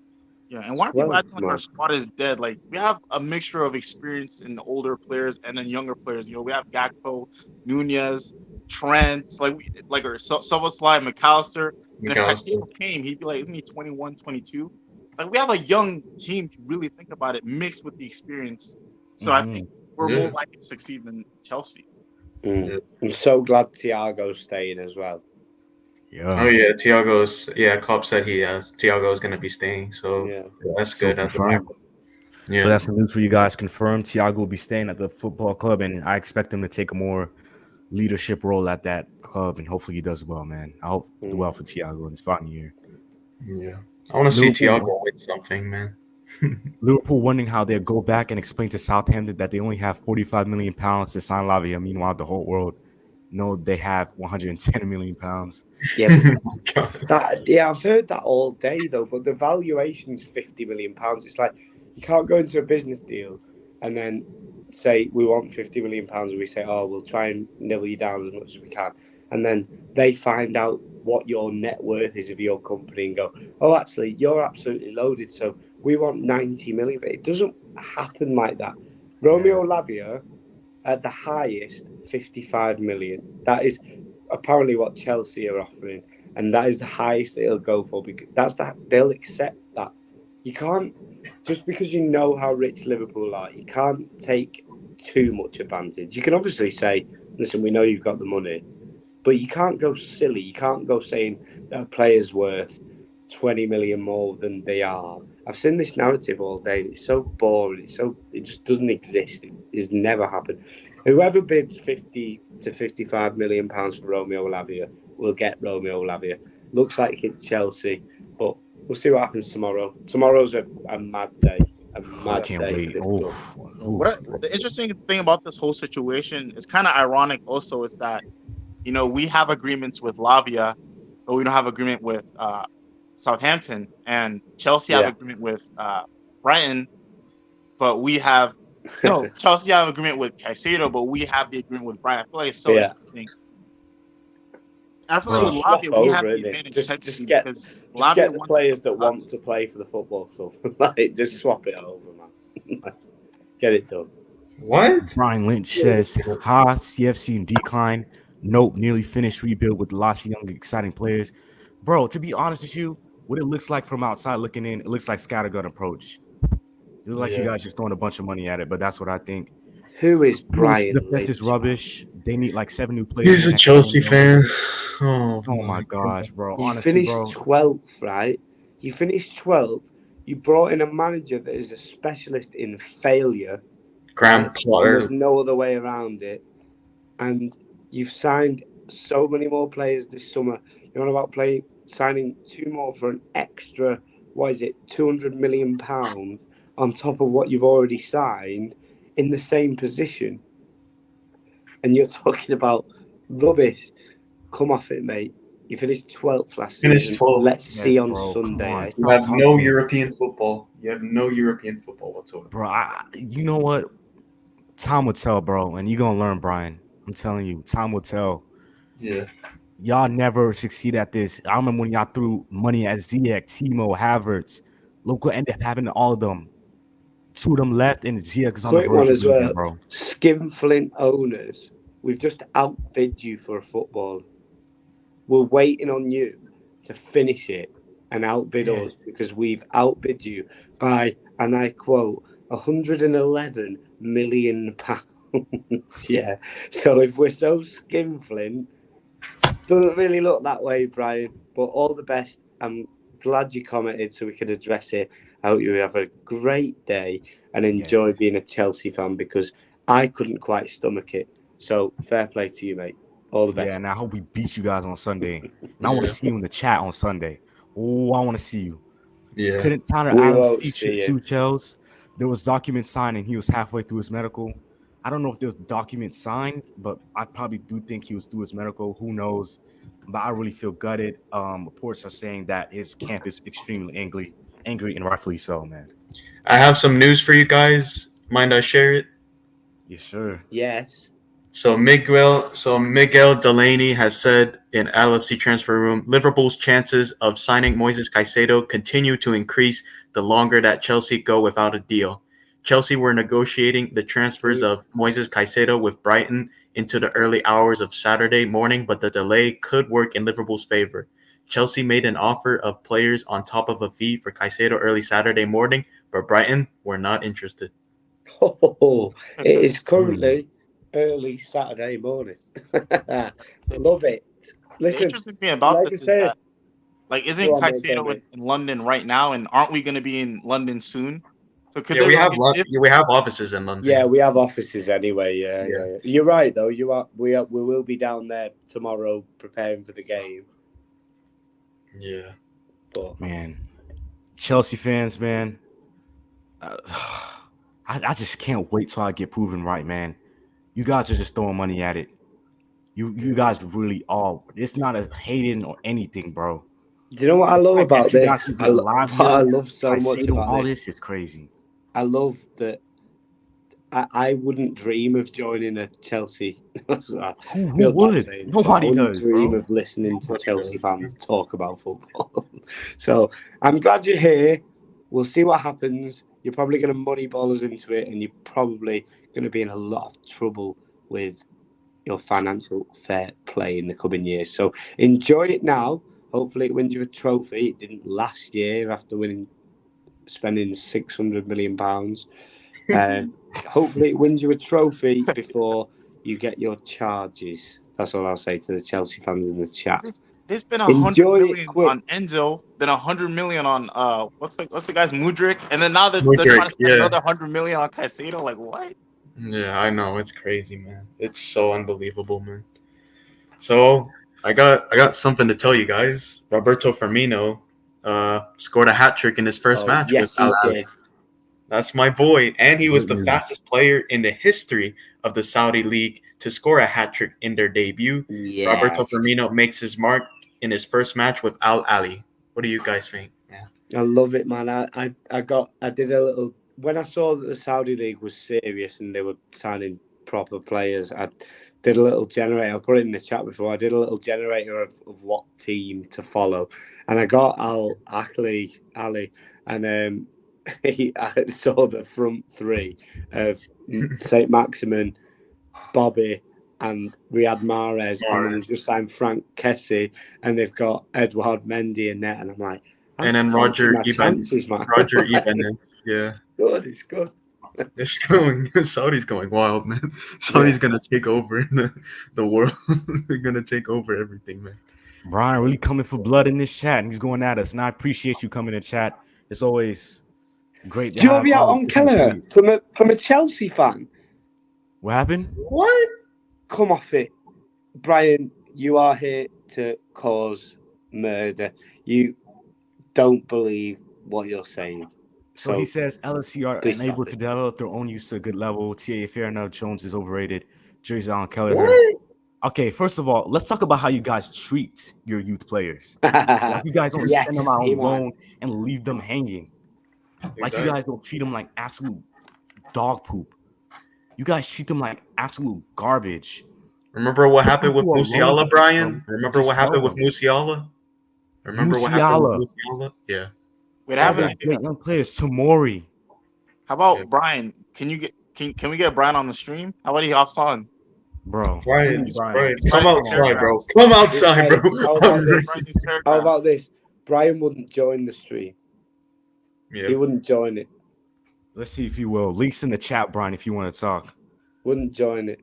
Yeah, and why are people 12, acting like our man. squad is dead? Like we have a mixture of experience in older players and then younger players. You know, we have Gakpo, Nunez, Trent, or Soboslai, McAllister. And if Caicedo came, he'd be like, isn't he 21, 22? Like we have a young team, if you really think about it, mixed with the experience. So I think we're more likely to succeed than Chelsea. I'm so glad Thiago's staying as well. Yeah. Oh yeah, Klopp said Thiago is gonna be staying, so that's So good. confirmed. Yeah. So that's the news for you guys. Confirmed. Thiago will be staying at the football club, and I expect him to take a more leadership role at that club, and hopefully he does well, man. I hope do well for Thiago in his final year. Yeah, I want to see Thiago win something, man. Liverpool wondering how they'll go back and explain to Southampton that they only have 45 million pounds to sign Lavia. Meanwhile, the whole world know they have 110 million pounds. Yeah, I've heard that all day though. But the valuation is 50 million pounds. It's like you can't go into a business deal and then say we want 50 million pounds, and we say, oh, we'll try and nibble you down as much as we can, and then they find out what your net worth is of your company and go, oh, actually, you're absolutely loaded, so we want 90 million. But it doesn't happen like that. Romeo Lavia, at the highest, 55 million. That is apparently what Chelsea are offering, and that is the highest it'll go for, because they'll accept that. You can't, just because you know how rich Liverpool are, you can't take too much advantage. You can obviously say, listen, we know you've got the money, but you can't go silly. You can't go saying that a player's worth 20 million more than they are. I've seen this narrative all day. It's so boring. It just doesn't exist. It's never happened. Whoever bids 50 to 55 million pounds for Romeo Lavia will get Romeo Lavia. Looks like it's Chelsea, but we'll see what happens tomorrow. Tomorrow's a mad day. I can't wait. The interesting thing about this whole situation is kind of ironic also is that, you know, we have agreements with Lavia, but we don't have agreement with Southampton, and Chelsea have agreement with Brighton, but we have Chelsea have agreement with Caicedo, but we have the agreement with Brighton. I feel like it's so interesting. I feel like with Lavia, we have the advantage just get the players that want to play for the football club. Like, just swap it over, man. Get it done. What? Brian Lynch says, CFC in decline. Nope, nearly finished rebuild with lots of young, exciting players. Bro, to be honest with you, what it looks like from outside looking in, it looks like scattergun approach. It looks like you guys just throwing a bunch of money at it, but that's what I think. Who is Brian Lynch? The defense is rubbish. They need like 7 new players. He's a Chelsea fan. Oh my gosh, bro. You Honestly, finished bro. 12th, right? You finished 12th. You brought in a manager that is a specialist in failure. Graham Potter. There's no other way around it. And you've signed so many more players this summer. You're on about signing 2 more for an extra, £200 million on top of what you've already signed in the same position. And you're talking about rubbish. Come off it, mate. You finished 12th last season. 12th. Let's see on Sunday. You have no European football. You have no European football whatsoever. Bro, you know what? Time will tell, bro. And you're going to learn, Brian. I'm telling you. Time will tell. Yeah. y'all never succeed at this. I remember when y'all threw money at Ziyech, Timo, Havertz. Look what ended up happening to all of them. 2 of them left, and Ziyech is on the Quick verge one of as leaving, well. bro. Skinflint owners, we've just outbid you for a football. We're waiting on you to finish it and outbid us because we've outbid you by, and I quote, 111 million pounds. Yeah. So if we're so skinflint, doesn't really look that way, Brian. But all the best. I'm glad you commented so we could address it. I hope you have a great day and enjoy being a Chelsea fan because I couldn't quite stomach it. So fair play to you, mate. All the best. Yeah, and I hope we beat you guys on Sunday. And I want to see you in the chat on Sunday. Oh, I want to see you. Yeah. Couldn't Tanner We Adams won't teach see you you. 2 Chels? There was documents signed and he was halfway through his medical. I don't know if there was documents signed, but I probably do think he was through his medical. Who knows? But I really feel gutted. Reports are saying that his camp is extremely angry, and rightfully so, man. I have some news for you guys. Mind I share it? Yes, sir. Yes. So Miguel Delaney has said in LFC Transfer Room, Liverpool's chances of signing Moises Caicedo continue to increase the longer that Chelsea go without a deal. Chelsea were negotiating the transfers of Moises Caicedo with Brighton into the early hours of Saturday morning, but the delay could work in Liverpool's favor. Chelsea made an offer of players on top of a fee for Caicedo early Saturday morning, but Brighton were not interested. Oh, it is currently early Saturday morning. Love it. Listen, the interesting thing about like this I is said, that, like, isn't go on, mate, Caicedo go, in London right now, and aren't we going to be in London soon? So could Yeah, there, we like, have we have offices in London. Yeah, we have offices anyway. Yeah, Yeah. yeah. You're right though. We will be down there tomorrow preparing for the game. Yeah. But Man, Chelsea fans, man, I just can't wait till I get proven right, man. You guys are just throwing money at it. You guys really are. It's not a hating or anything, bro. do you know what I love about You guys this? can be alive What I here. love so much Caicedo, about all this. this is crazy. I love that. I wouldn't dream of joining a Chelsea. Who would? Nobody I wouldn't does, dream bro. of listening to Chelsea fans talk about football. So I'm glad you're here. We'll see what happens. You're probably going to moneyball us into it, and you're probably going to be in a lot of trouble with your financial fair play in the coming years. So enjoy it now. Hopefully, it wins you a trophy. It didn't last year after spending £600 million. Hopefully, it wins you a trophy before you get your charges. That's all I'll say to the Chelsea fans in the chat. There's been 100 Enjoy it million quick. on Enzo, then 100 million on what's the guy's Mudryk, and then now they're Mudryk, trying to spend yeah. another 100 million on Caicedo. Like, what? Yeah, I know, it's crazy, man. It's so unbelievable, man. So I got something to tell you guys. Roberto Firmino scored a hat trick in his first match with Yes, he Al did. Ahly. That's my boy, and he was the fastest player in the history of the Saudi League to score a hat trick in their debut. Yeah. Roberto Firmino makes his mark in his first match with Al Ahly. What do you guys think? Yeah. I love it, man. I did a little when I saw that the Saudi League was serious and they were signing proper players. I did a little generator. I put it in the chat before. I did a little generator of what team to follow, and I got Al Ali, and I saw the front three of Saint Maximin, Bobby, and Riyad Mahrez, and then he's just signed Frank Kessie, and they've got Edouard Mendy in there, and I'm like, And then Roger Ibanez. Yeah. It's good. It's going. Saudi's going wild, man. Saudi's gonna take over the world. They're gonna take over everything, man. Brian really coming for blood in this chat, and he's going at us. And I appreciate you coming to chat. It's always great. Joby out on Keller from a Chelsea fan. What happened? What? Come off it, Brian. You are here to cause murder. You don't believe what you're saying. So he says LSC are unable to develop their own use to a good level. TA, fair enough. Jones is overrated. Jersey on Keller. What? Okay, first of all, let's talk about how you guys treat your youth players. Like you guys don't send them out on loan and leave them hanging. Exactly. Like you guys don't treat them like absolute dog poop. You guys treat them like absolute garbage. Remember what happened with You alone, Musiala, Brian? bro. Remember Just what happened tell with them. Musiala? Remember what happened Musiala. with Musiala? Yeah. Wait, I All have an those idea. great young players. Tamori. How about Yeah. Brian? Can we get Brian on the stream? How about he hops on? Bro. Brian, Brian. Brian, He's come trying these outside, bro. paragraphs. Come outside, Hey, bro. how about this? Trying these How about paragraphs. this? Brian wouldn't join the stream. Yeah. He wouldn't join it. Let's see if you will. Links in the chat, Brian, if you want to talk. Wouldn't join it.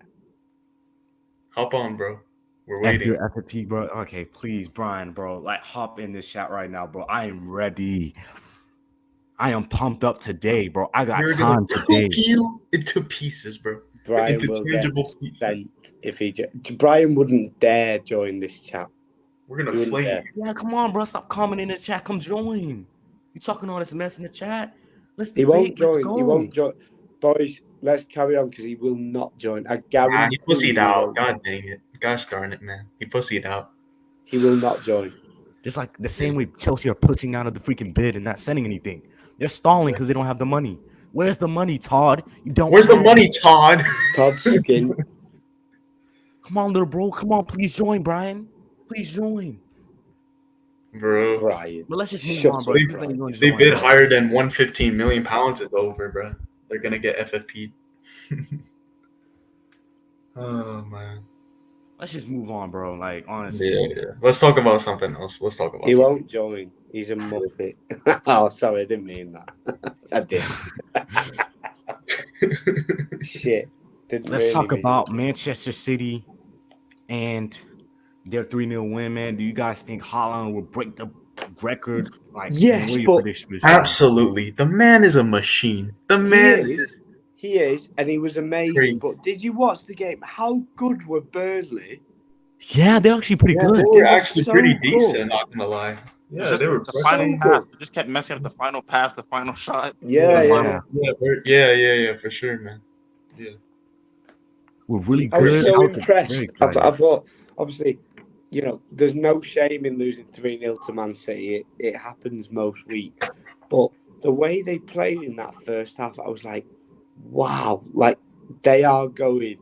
Hop on, bro. We're If waiting. you're FFP, bro. Okay, please, Brian, bro. Like, hop in this chat right now, bro. I am ready. I am pumped up today, bro. I got We're time gonna today. poop you into pieces, bro. Brian Into will get tangible pieces. sent if he. Brian wouldn't dare join this chat. We're gonna He wouldn't flame dare. you. Yeah, come on, bro. Stop commenting in the chat. Come join. You talking all this mess in the chat? Let's He debate. won't Let's join. go. He won't join. Boys, let's carry on because he will not join. I Ah, guarantee he pussied he out. won't. God dang it. Gosh darn it, man. He pussied out. He will not join. Just like the same way Chelsea are pushing out of the freaking bid and not sending anything. They're stalling because they don't have the money. Where's the money, Todd? You don't. Where's the have money, it. Todd? Todd's skin. Come on, little bro. Come on, please join, Brian. Please join. Bro. Brian. But let's just move Shut on, bro. up, Please let Brian. me If they join, bid bro. higher than 115 million pounds, it's over, bro. They're gonna get FFP. Oh man. Let's just move on, bro. Like, honestly. Yeah. Let's talk about something else. Let's talk about He something. won't join. He's a muppet. Oh, sorry, I didn't mean that. I did. Shit. Didn't Let's really talk mean about it. Manchester City and their 3-0 win, man. Do you guys think Haaland will break the record? Like, Yes, what are your but predictions? Absolutely. The man is a machine. The man He is, and he was amazing. Crazy. But did you watch the game? How good were Burnley? Yeah, they're actually pretty Yeah, good. they They were were actually so pretty good. decent, not gonna lie. It's Yeah, just they were the final so pass. good. They just kept messing up the final pass, the final shot. Yeah, Yeah. Yeah, for sure, man. We're really I was good. so I was impressed. very I excited. thought, obviously, you know, there's no shame in losing 3-0 to Man City. It happens most weeks. But the way they played in that first half, I was like, wow, like they are going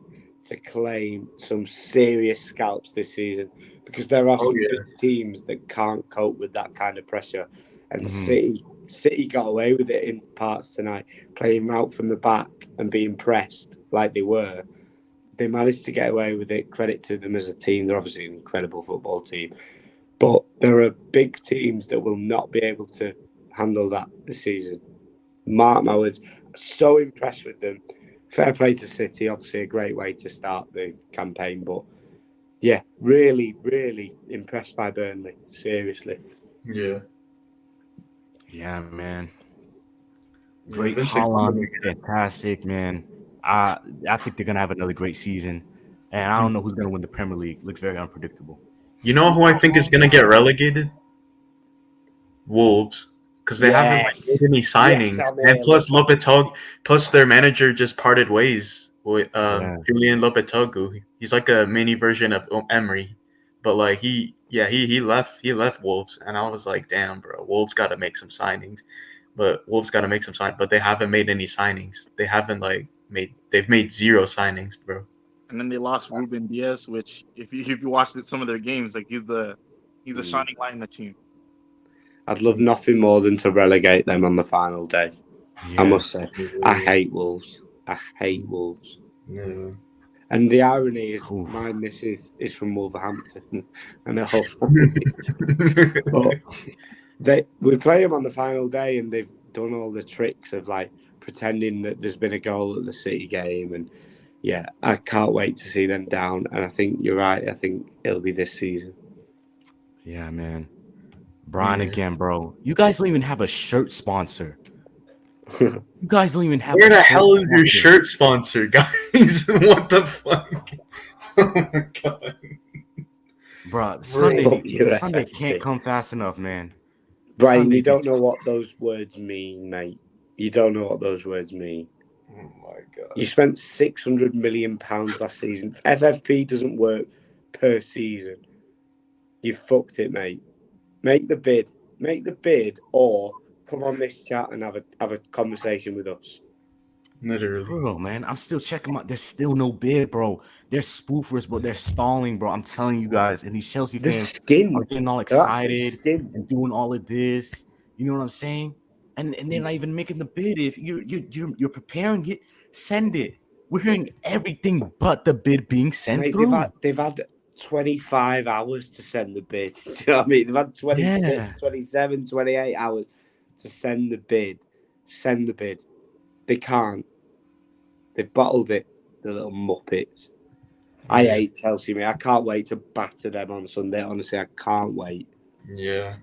to claim some serious scalps this season because there are Oh, some yeah. big teams that can't cope with that kind of pressure. And Mhm. City got away with it in parts tonight, playing out from the back and being pressed like they were. They managed to get away with it. Credit to them as a team. They're obviously an incredible football team. But there are big teams that will not be able to handle that this season. Mark my words, so impressed with them. Fair play to City, obviously a great way to start the campaign. But yeah, really, really impressed by Burnley. Seriously. Yeah. Yeah, man. Yeah, Great Vincent Haaland, Kompany. fantastic, man. I think they're gonna have another great season, and I don't know who's gonna win the Premier League. Looks very unpredictable. You know who I think is gonna get relegated? Wolves, because they haven't like, made any signings, Yes, I'm and early. plus their manager just parted ways with Yeah. Julian Lopetegui. He's like a mini version of Emery, but like he left Wolves, and I was like, damn, bro, Wolves got to make some signings, but they haven't made any signings. They've made zero signings, bro. And then they lost Ruben Diaz, which if you watched some of their games, like he's a shining light in the team. I'd love nothing more than to relegate them on the final day. Yeah. I must say, I hate Wolves. I hate Wolves. Yeah. And the irony is, Oof. my missus is from Wolverhampton, and her whole but we play them on the final day, and they've done all the tricks of like pretending that there's been a goal at the City game, and yeah, I can't wait to see them down. And I think you're right. I think it'll be this season. Yeah, man. Brian Yeah. again, bro. You guys don't even have a shirt sponsor. You guys don't even have Where a the shirt hell is your sponsor. shirt sponsor, guys? What the fuck? Oh my god. Bro, Fuck you, Sunday FFP. can't come fast enough, man. Brian, Sunday you don't gets- know what those words mean, mate. You don't know what those words mean. Oh my god. You spent £600 million last season. FFP doesn't work per season. You fucked it, mate. Make the bid, or come on this chat and have a conversation with us. Literally. Bro, man, I'm still checking out. There's still no bid, bro. They're spoofers, but they're stalling, bro. I'm telling you guys, and these Chelsea The fans skin. are getting all They're actually excited skin. and doing all of this. You know what I'm saying? And they're not even making the bid. If you're preparing it, send it. We're hearing everything but the bid being sent Mate, through. they've had 25 hours to send the bid. Do you know what I mean? They've had 26, Yeah. 27, 28 hours to send the bid. Send the bid. They can't. They've bottled it, the little muppets. I Yeah. hate Chelsea, mate. I can't wait to batter them on Sunday. Honestly, I can't wait. Yeah.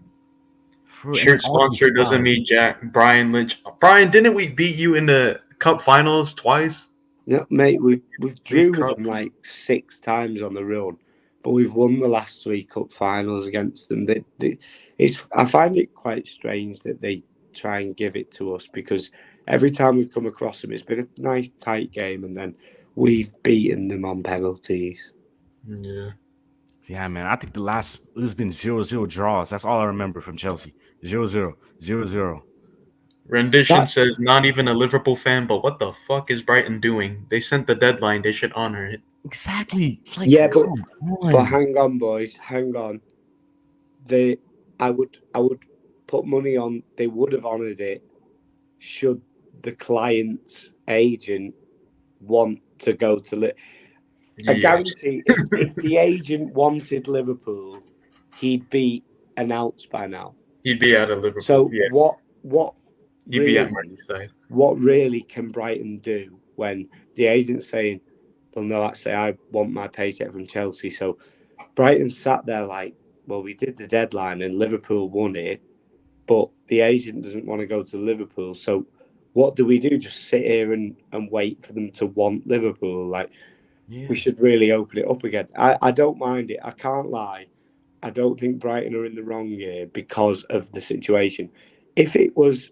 For, and Shirt then all these sponsor doesn't guys- mean Jack. Brian Lynch. Brian, didn't we beat you in the cup finals twice? Yeah, mate, we've drew with Cup. them like 6 times on the run, but we've won the last 3 cup finals against them. I find it quite strange that they try and give it to us, because every time we've come across them, it's been a nice tight game, and then we've beaten them on penalties. Yeah. Yeah, man. I think the last it's been 0-0 draws. That's all I remember from Chelsea. 0-0, 0-0. Rendition That- says not even a Liverpool fan, but what the fuck is Brighton doing? They sent the deadline. They should honor it. Exactly. Like, Yeah, but come on. But hang on, boys, hang on. I would put money on they would have honoured it should the client's agent want to go to I guarantee if the agent wanted Liverpool, he'd be announced by now. He'd be out of Liverpool. So yeah. what He'd be at Merseyside. what really can Brighton do when the agent's saying, well, no, actually, I want my paycheck from Chelsea. So Brighton sat there like, well, we did the deadline and Liverpool won it, but the agent doesn't want to go to Liverpool. So what do we do? Just sit here and wait for them to want Liverpool? Like, Yeah. we should really open it up again. I don't mind it. I can't lie. I don't think Brighton are in the wrong here because of the situation. If it was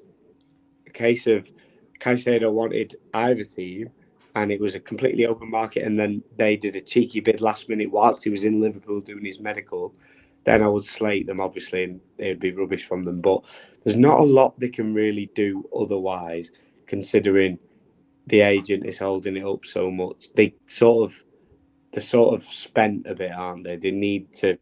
a case of Caicedo wanted either team and it was a completely open market and then they did a cheeky bid last minute whilst he was in Liverpool doing his medical, then I would slate them, obviously, and it'd be rubbish from them. But there's not a lot they can really do otherwise, considering the agent is holding it up so much. They're sort of spent a bit, aren't they? They need to,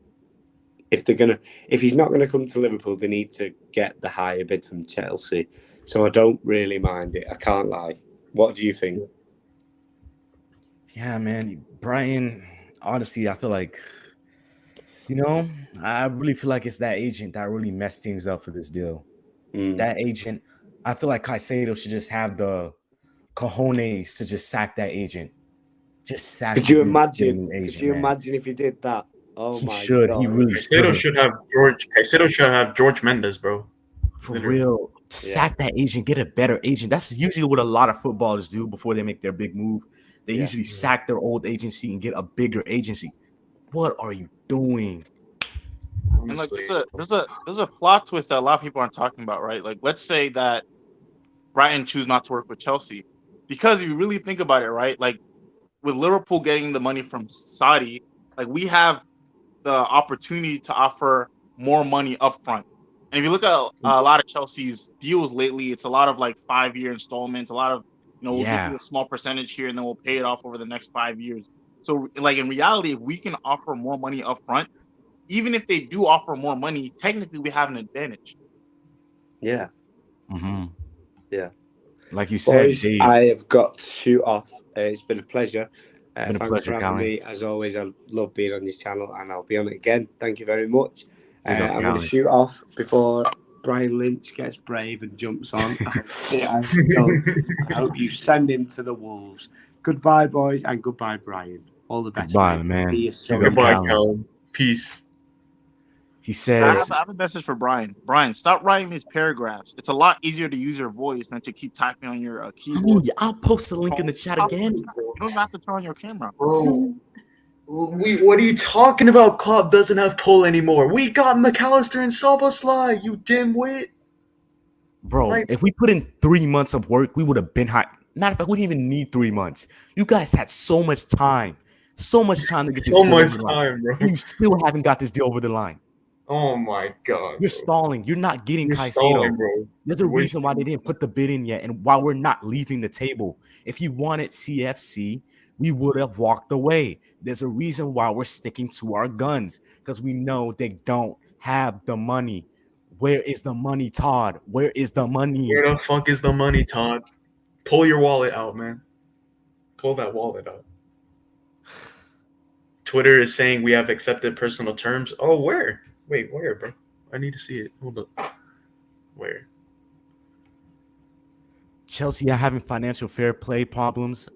if he's not gonna come to Liverpool, they need to get the higher bid from Chelsea. So I don't really mind it. I can't lie. What do you think? Yeah, man. Brian, honestly, I feel like, I really feel like it's that agent that really messed things up for this deal. That agent, I feel like Caicedo should just have the cojones to just sack that agent. Just sack. Could you imagine? Agent, Could you man. imagine if he did that? Oh He my should. God. He really Caicedo should. should have George Mendes, bro. For Literally. real. Sack that agent. Get a better agent. That's usually what a lot of footballers do before they make their big move. They usually sack their old agency and get a bigger agency. What are you doing? And like there's a plot twist that a lot of people aren't talking about, right? Like, let's say that Brighton choose not to work with Chelsea, because if you really think about it, right, like with Liverpool getting the money from Saudi, like we have the opportunity to offer more money up front. And if you look at a lot of Chelsea's deals lately, it's a lot of like 5-year installments, a lot of, we'll give you a small percentage here and then we'll pay it off over the next 5 years. So like in reality, if we can offer more money up front, even if they do offer more money, technically we have an advantage. Yeah. Mm-hmm. Yeah. Like you said, boys, I have got to shoot off. It's been a pleasure. Been a thanks pleasure, for having Callie. me. As always, I love being on this channel and I'll be on it again. Thank you very much. I'm going to shoot off before Brian Lynch gets brave and jumps on. I hope you send him to the Wolves. Goodbye, boys, and goodbye, Brian. All the best. Goodbye, man. See you soon. Goodbye, Callum. Peace. He says, I have a message for Brian. Brian, stop writing these paragraphs. It's a lot easier to use your voice than to keep typing on your keyboard. I'll post the link in the chat again. You don't have to turn on your camera. Bro, what are you talking about? Klopp doesn't have pull anymore. We got McAllister and Szoboszlai, you dimwit. Bro, if we put in 3 months of work, we would have been hot. Matter of fact, we didn't even need 3 months. You guys had so much time to get this deal over the line. Bro. You still haven't got this deal over the line. Oh my god. You're Bro. stalling. You're not getting You're Caicedo. stalling, bro. There's a You're reason why they wasting- didn't put the bid in yet, and why we're not leaving the table. If you wanted CFC, we would have walked away. There's a reason why we're sticking to our guns, because we know they don't have the money. Where is the money, Todd? Where is the money? Where the fuck is the money, Todd? Pull your wallet out, man. Pull that wallet out. Twitter is saying we have accepted personal terms. Oh, where? Wait, where, bro? I need to see it. Hold up. Where? Chelsea are having financial fair play problems.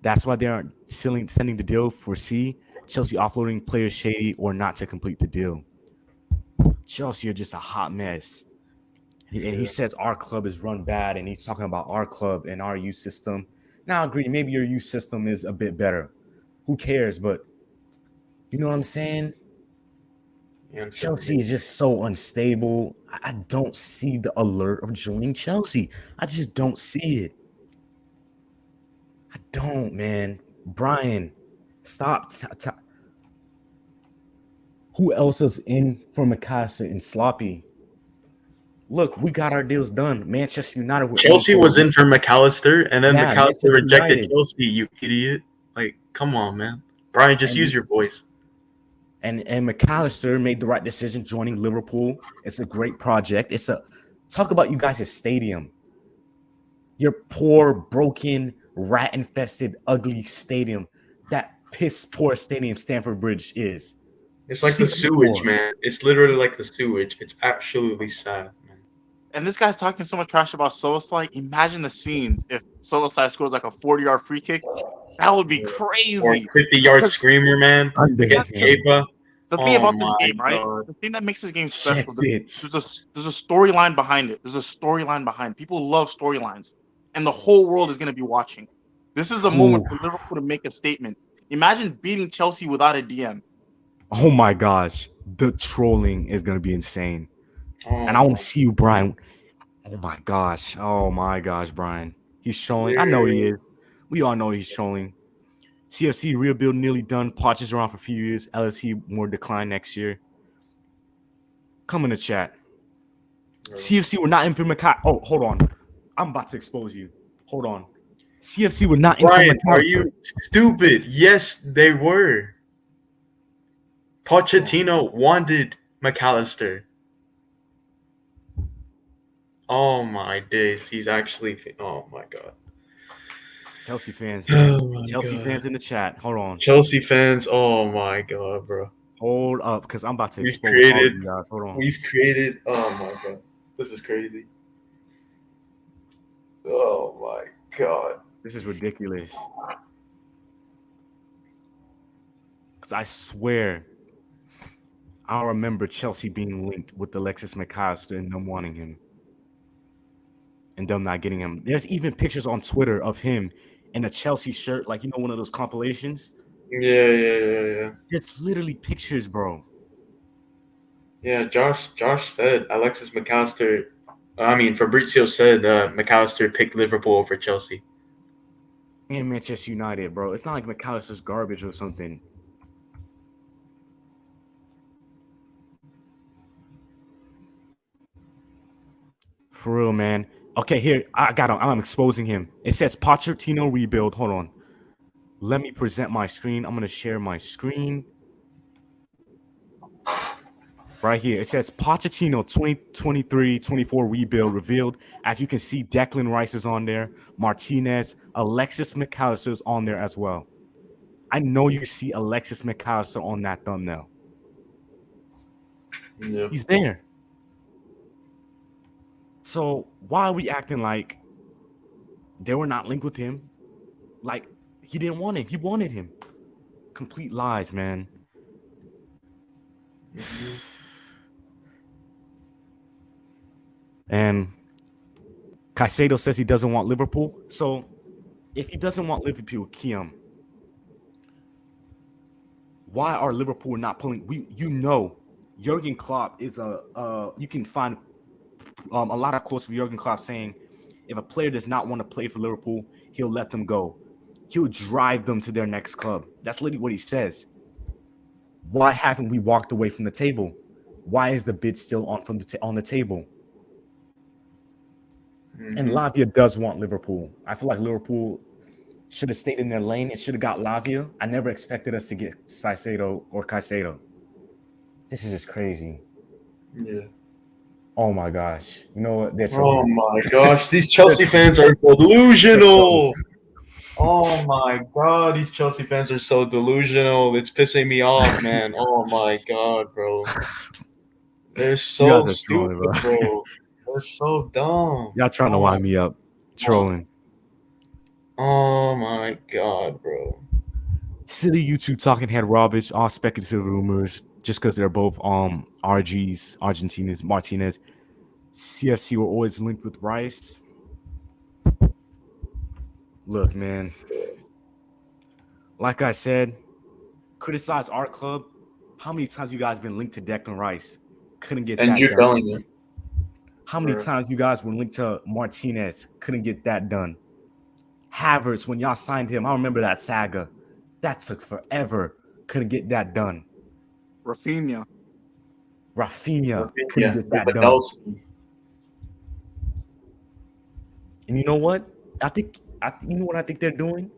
That's why they aren't sending the deal for C. Chelsea offloading players shady or not to complete the deal. Chelsea are just a hot mess. And he says our club is run bad, and he's talking about our club and our youth system. Now, I agree, maybe your youth system is a bit better. Who cares? But you know what I'm saying? Yeah, Chelsea is just so unstable. I don't see the alert of joining Chelsea. I just don't see it. I don't, man. Brian, stop. Who else is in for Mikasa and Sloppy? Look, we got our deals done. Manchester United. Chelsea was in for McAllister, and then Yeah, McAllister Manchester rejected United. Chelsea, you idiot. Like, come on, man. Brian, just use your voice. And McAllister made the right decision joining Liverpool. It's a great project. Talk about you guys' stadium. Your poor, broken, rat-infested, ugly stadium. That piss-poor stadium Stamford Bridge is. It's like the sewage, man. It's literally like the sewage. It's absolutely sad, man. And this guy's talking so much trash about Solskjaer. Imagine the scenes if Solskjaer scores like a 40-yard free kick. That would be crazy. Or a 50-yard screamer, man. Against Kepa. The thing about this my game, right? God. The thing that makes this game special, Check there's a storyline behind it. There's a storyline behind it. People love storylines, and the whole world is going to be watching. This is the moment for Liverpool to make a statement. Imagine beating Chelsea without a DM. Oh my gosh, the trolling is gonna be insane, and I want to see you, Brian. Oh my gosh, Brian. He's trolling. I know he is. We all know he's trolling. CFC rebuild nearly done. Poch is around for a few years. LFC more decline next year. Come in the chat. CFC were not in for Makai. Oh, hold on. I'm about to expose you. Hold on. CFC were not in for Brian, Makai. are you stupid? Yes, they were. Pochettino wanted McAllister. Oh my days. He's actually. Oh my God. Chelsea fans. Oh Chelsea God. fans in the chat. Hold on. Chelsea fans. Oh my God, bro. Hold up, because I'm about to We've expose created- all of you guys. Hold on. We've created. Oh my God. This is crazy. Oh my God. This is ridiculous. Because I swear, I remember Chelsea being linked with Alexis McAllister and them wanting him. And them not getting him. There's even pictures on Twitter of him in a Chelsea shirt, like, you know, one of those compilations. Yeah. It's literally pictures, bro. Yeah, Josh said Alexis McAllister. Fabrizio said McAllister picked Liverpool over Chelsea. And Manchester United, bro. It's not like McAllister's garbage or something. For real, man. Okay, here, I got him. I'm exposing him. It says Pochettino rebuild. Hold on. Let me present my screen. I'm going to share my screen. Right here. It says Pochettino 2023-24 rebuild revealed. As you can see, Declan Rice is on there. Martinez. Alexis McAllister is on there as well. I know you see Alexis McAllister on that thumbnail. Yeah. He's there. So why are we acting like they were not linked with him? Like he didn't want him. He wanted him. Complete lies, man. And Caicedo says he doesn't want Liverpool. So if he doesn't want Liverpool, Kiam, why are Liverpool not pulling? Jurgen Klopp is you can find a lot of quotes of Jurgen Klopp saying if a player does not want to play for Liverpool, he'll let them go. He'll drive them to their next club. That's literally what he says. Why haven't we walked away from the table? Why is the bid still on on the table? Mhm. And Lavia does want Liverpool. I feel like Liverpool should have stayed in their lane and should have got Lavia. I never expected us to get Caicedo. This is just crazy. Yeah. Oh my gosh. You know what? They're Oh trolling. my gosh, these Chelsea fans are delusional. Oh my god, these Chelsea fans are so delusional. It's pissing me off, man. Oh my god, bro. They're You so guys are trolling, stupid, bro. bro. They're so dumb. Y'all trying to Oh, wind me up. Trolling. oh my god, bro. Silly YouTube talking head rubbish, all speculative rumors, just because they're both RGs, Argentinians, Martinez. CFC were always linked with Rice. Look, man. Like I said, criticize our club. How many times you guys been linked to Declan Rice? Couldn't get And that Jude done. Bellingham. How many Bruh. times you guys were linked to Martinez? Couldn't get that done. Havertz, when y'all signed him, I remember that saga. That took forever. Couldn't get that done. Rafinha. Rafinha couldn't Yeah, get that done. Lewandowski. And you know what? You know what I think they're doing?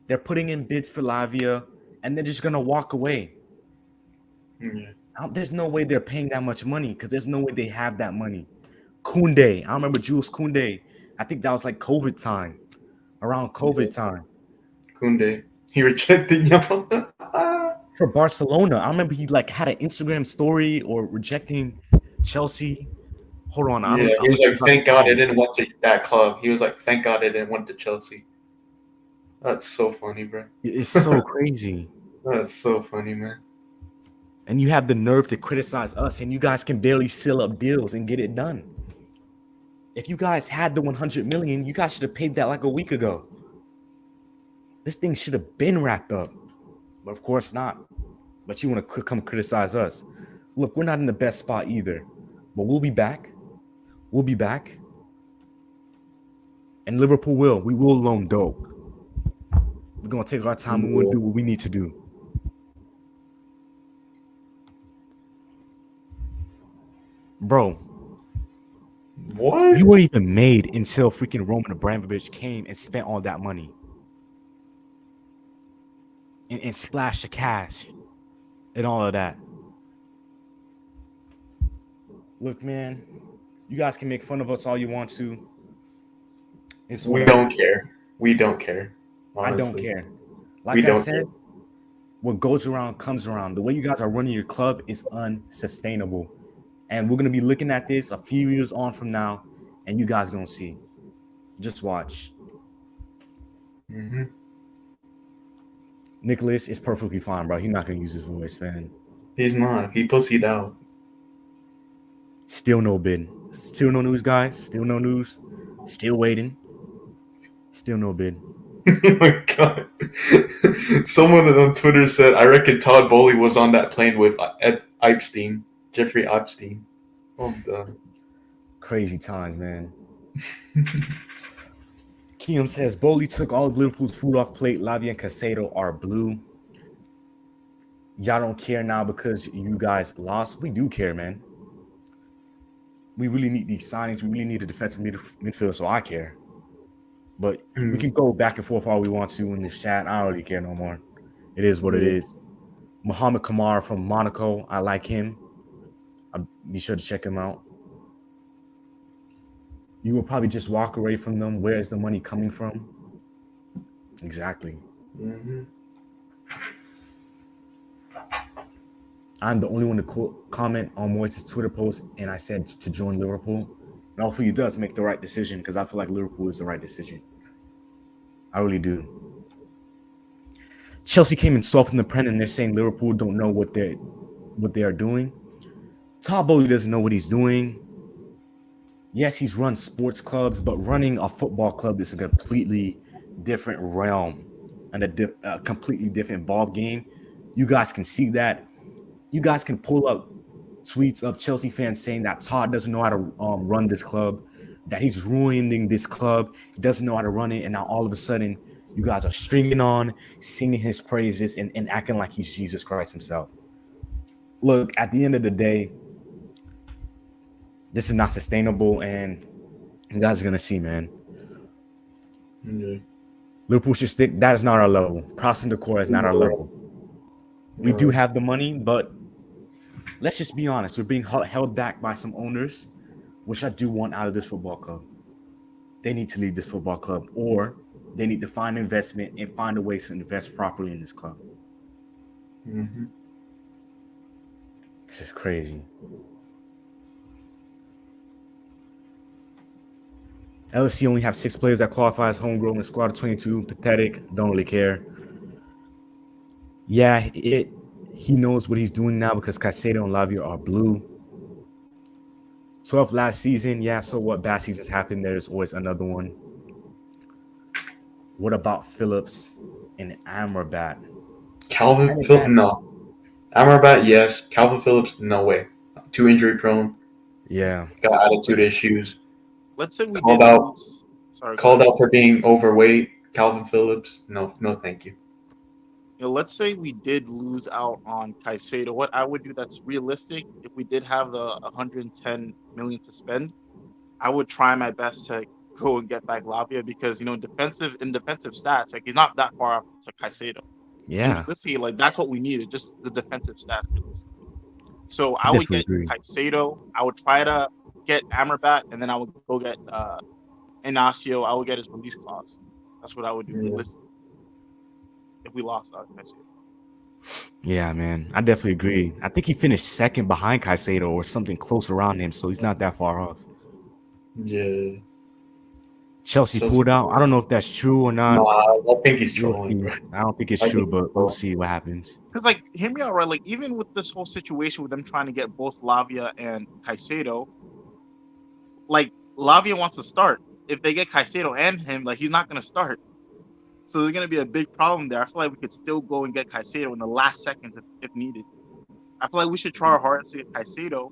They're putting in bids for Lavia, and they're just gonna walk away. Yeah. There's no way they're paying that much money because there's no way they have that money. Koundé, I remember Jules Koundé. I think that was like COVID time, around COVID time. Koundé. He rejected y'all. For Barcelona, I remember he like had an Instagram story or rejecting Chelsea. Hold on, Yeah, he was like, thank God I didn't want to that club. He was like, thank God I didn't want to Chelsea. That's so funny, bro. It's so crazy. That's so funny, man. And you have the nerve to criticize us, and you guys can barely seal up deals and get it done. If you guys had the 100 million, you guys should have paid that like a week ago. This thing should have been wrapped up, but of course not. But you want to come criticize us. Look, we're not in the best spot either, but we'll be back. We'll be back. And Liverpool will. We will loan dope. We're going to take our time and we'll do what we need to do. Bro. What? You weren't even made until freaking Roman Abramovich came and spent all that money. And splashed the cash. And all of that. Look, man. You guys can make fun of us all you want to. We don't care. We don't care. Honestly. I don't care. Like I said, what goes around comes around. The way you guys are running your club is unsustainable. And we're going to be looking at this a few years on from now, and you guys going to see. Just watch. Mm-hmm. Nicholas is perfectly fine, bro. He's not going to use his voice, man. He's not. He pussied out. Still no bid. Still no news, guys. Still no news. Still waiting. Still no bid. Oh my god. Someone on Twitter said, I reckon Todd Bowley was on that plane with Epstein. Jeffrey Epstein. I'm done. Crazy times, man. Keem says, Bowley took all of Liverpool's food off plate. Lavia and Caicedo are blue. Y'all don't care now because you guys lost. We do care, man. We really need these signings. We really need a defensive midfield, so I care. But we can go back and forth all we want to in this chat. I don't really care no more. It is what it is. Mohamed Kamara from Monaco. I like him. I'll be sure to check him out. You will probably just walk away from them. Where is the money coming from? Exactly. Mm-hmm. I'm the only one to comment on Moises' Twitter post, and I said to join Liverpool. And hopefully he does make the right decision because I feel like Liverpool is the right decision. I really do. Chelsea came in soft in the Prem, and they're saying Liverpool don't know what they are doing. Todd Bowley doesn't know what he's doing. Yes, he's run sports clubs, but running a football club is a completely different realm and a completely different ball game. You guys can see that. You guys can pull up tweets of Chelsea fans saying that Todd doesn't know how to run this club, that he's ruining this club. He doesn't know how to run it. And now all of a sudden, you guys are stringing on, singing his praises, and acting like he's Jesus Christ himself. Look, at the end of the day, This is not sustainable, and you guys are gonna see, man. Yeah. Liverpool should stick. That is not our level. Processing the core is not our level. We do have the money, but let's just be honest. We're being held back by some owners, which I do want out of this football club. They need to leave this football club, or they need to find investment and find a way to invest properly in this club. Mm-hmm. This is crazy. LFC only have 6 players that qualify as homegrown in a squad of 22. Pathetic. Don't really care. Yeah, he knows what he's doing now because Caicedo and Lavia are blue. 12 last season. Yeah, so what? Bad seasons happen. There's always another one. What about Phillips and Amrabat? Calvin Phillips, no. Amrabat, yes. Calvin Phillips, no way. Too injury prone. Yeah. Got attitude issues. Let's say we Called did out. lose. Sorry, Called out for being overweight. Calvin Phillips, no, thank you. Let's say we did lose out on Caicedo. What I would do that's realistic, if we did have the 110 million to spend, I would try my best to go and get back Lavia because defensive stats, like he's not that far off to Caicedo. Yeah. Let's see, like that's what we needed, just the defensive stats. So I would Definitely get agree. Caicedo. I would try to get Amrabat, and then I would go get Inacio. I would get his release clause. That's what I would do. Realistically. If we lost Caicedo. Yeah, man. I definitely agree. I think he finished second behind Caicedo or something close around him, so he's not that far off. Yeah. Chelsea pulled out. I don't know if that's true or not. No, I think he's trolling, bro. I don't think it's true, but we'll see what happens. Because, like, hear me out, right? Like, even with this whole situation with them trying to get both Lavia and Caicedo, like, Lavia wants to start. If they get Caicedo and him, like, he's not going to start. So there's going to be a big problem there. I feel like we could still go and get Caicedo in the last seconds if needed. I feel like we should try our hardest to get Caicedo,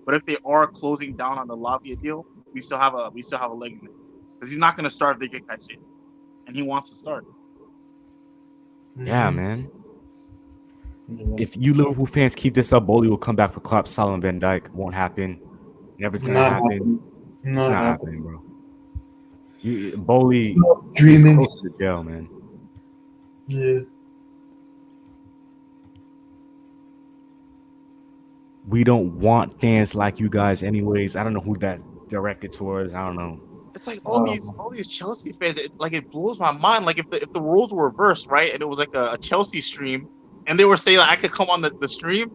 but if they are closing down on the Lavia deal, we still have a leg in it. Because he's not going to start if they get Caicedo. And he wants to start. Yeah, man. If you Liverpool fans keep this up, Bowley will come back for Klopp, Salah, and Van Dijk. Won't happen. Never's going to happen. It's not happening, bro. Bowley is close to the jail, man. Yeah. We don't want fans like you guys anyways. I don't know who that directed towards. I don't know. It's like all these Chelsea fans, it blows my mind. Like if the roles were reversed, right, and it was like a Chelsea stream, and they were saying like, I could come on the stream,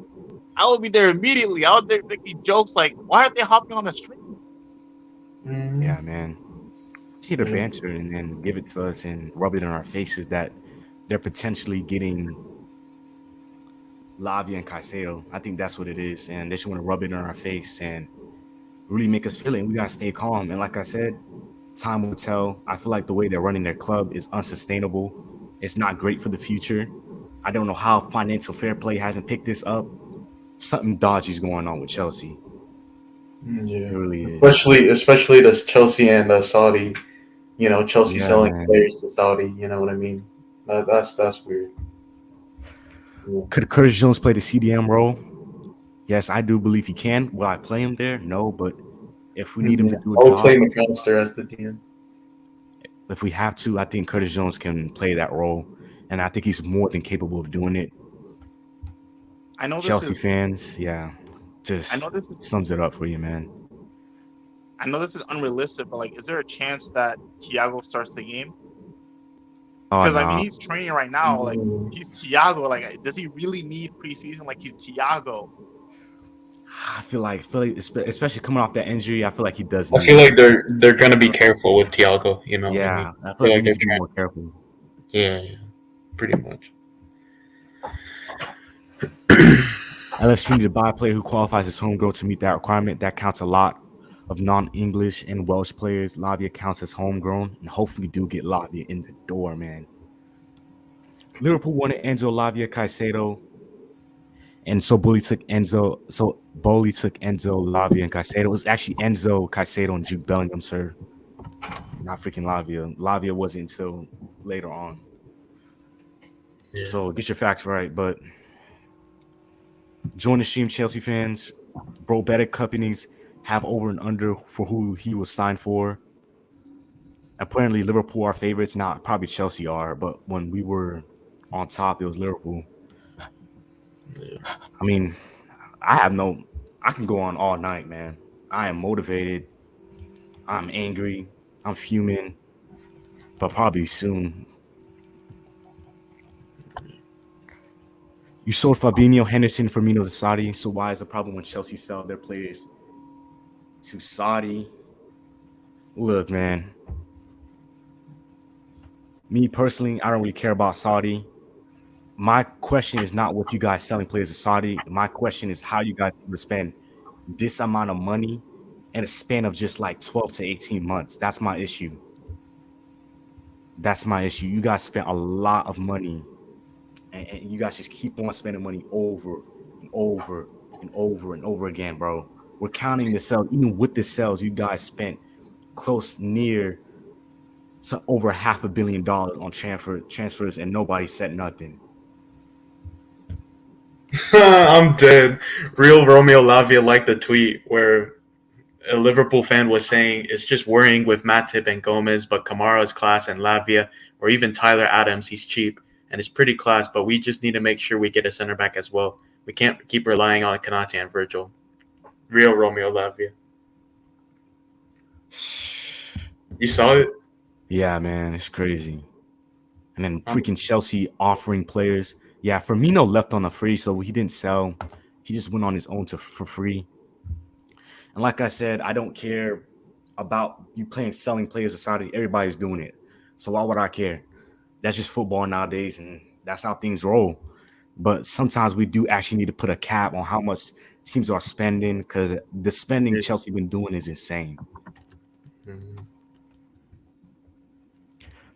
I would be there immediately. I would be making jokes like, why aren't they hopping on the stream? Yeah, man. See the banter and then give it to us and rub it in our faces that they're potentially getting Lavia and Caicedo. I think that's what it is, and they just want to rub it in our face and really make us feel it. And we gotta stay calm. And like I said, time will tell. I feel like the way they're running their club is unsustainable. It's not great for the future. I don't know how financial fair play hasn't picked this up. Something dodgy is going on with Chelsea. Yeah, it really is. Especially this Chelsea and Saudi. Chelsea selling players to Saudi. You know what I mean? That's weird. Yeah. Could Curtis Jones play the CDM role? Yes, I do believe he can. Will I play him there? No, but if we need him to do a job, I'll play McAllister as the DM. If we have to, I think Curtis Jones can play that role, and I think he's more than capable of doing it. I know Chelsea fans, just sums it up for you, man. I know this is unrealistic, but is there a chance that Thiago starts the game? Because I mean, he's training right now. Like he's Thiago. Like, does he really need preseason? Like he's Thiago. I feel like, especially coming off that injury, I feel like he does. I feel like they're gonna be careful with Thiago. Yeah, I feel like they're to be more careful. Yeah, pretty much. LFC need to buy a player who qualifies as homegrown to meet that requirement. That counts a lot of non-English and Welsh players. Lavia counts as homegrown, and hopefully do get Lavia in the door, man. Liverpool wanted Enzo, Lavia, Caicedo, and so Bowley took Enzo. So Bowley took Enzo, Lavia, and Caicedo. It was actually Enzo, Caicedo, and Jude Bellingham, sir. Not freaking Lavia. Lavia wasn't until later on. Yeah. So get your facts right, but join the stream, Chelsea fans. Bro, better companies have over and under for who he was signed for. Apparently, Liverpool are favorites. Now, probably Chelsea are, but when we were on top, it was Liverpool. Yeah. I mean, I can go on all night, man. I am motivated. I'm angry. I'm fuming, but probably soon. You sold Fabinho, Henderson, Firmino to Saudi. So why is the problem when Chelsea sell their players to Saudi? Look, man. Me personally, I don't really care about Saudi. My question is not what you guys selling players to Saudi. My question is how you guys able to spend this amount of money in a span of just like 12 to 18 months. That's my issue. That's my issue. You guys spent a lot of money, and you guys just keep on spending money over and over and over and over again, bro. We're counting the sales. Even with the sales, you guys spent close near to over $500 million on transfers, and nobody said nothing. I'm dead. Real Romeo Lavia liked the tweet where a Liverpool fan was saying it's just worrying with Matip and Gomez, but Kamara's class and Lavia, or even Tyler Adams, he's cheap and it's pretty class, but we just need to make sure we get a center back as well. We can't keep relying on Kanate and Virgil. Real Romeo Lavia. You saw it? Yeah, man, it's crazy. And then freaking Chelsea offering players. Yeah, Firmino left on a free, so he didn't sell. He just went on his own for free. And like I said, I don't care about you selling players to Saudi. Everybody's doing it. So why would I care? That's just football nowadays, and that's how things roll. But sometimes we do actually need to put a cap on how much teams are spending, because the spending Chelsea been doing is insane. Mm-hmm.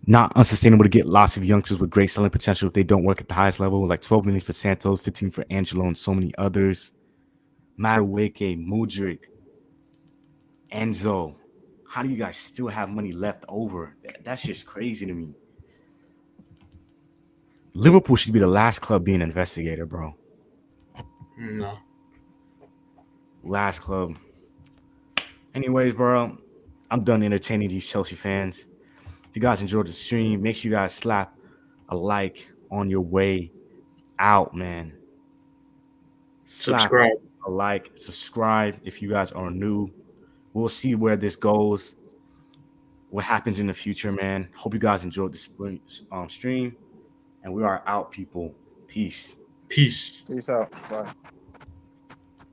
Not unsustainable to get lots of youngsters with great selling potential if they don't work at the highest level, like 12 million for Santos, 15 for Angelo, and so many others. Madueke, Mudryk, Enzo. How do you guys still have money left over? That's just crazy to me. Liverpool should be the last club being investigated, bro. No. Last club. Anyways, bro, I'm done entertaining these Chelsea fans. If you guys enjoyed the stream, make sure you guys slap a like on your way out, man. Subscribe. A like, subscribe if you guys are new. We'll see where this goes, what happens in the future, man. Hope you guys enjoyed the stream. And we are out, people. Peace. Peace. Peace out. Bye.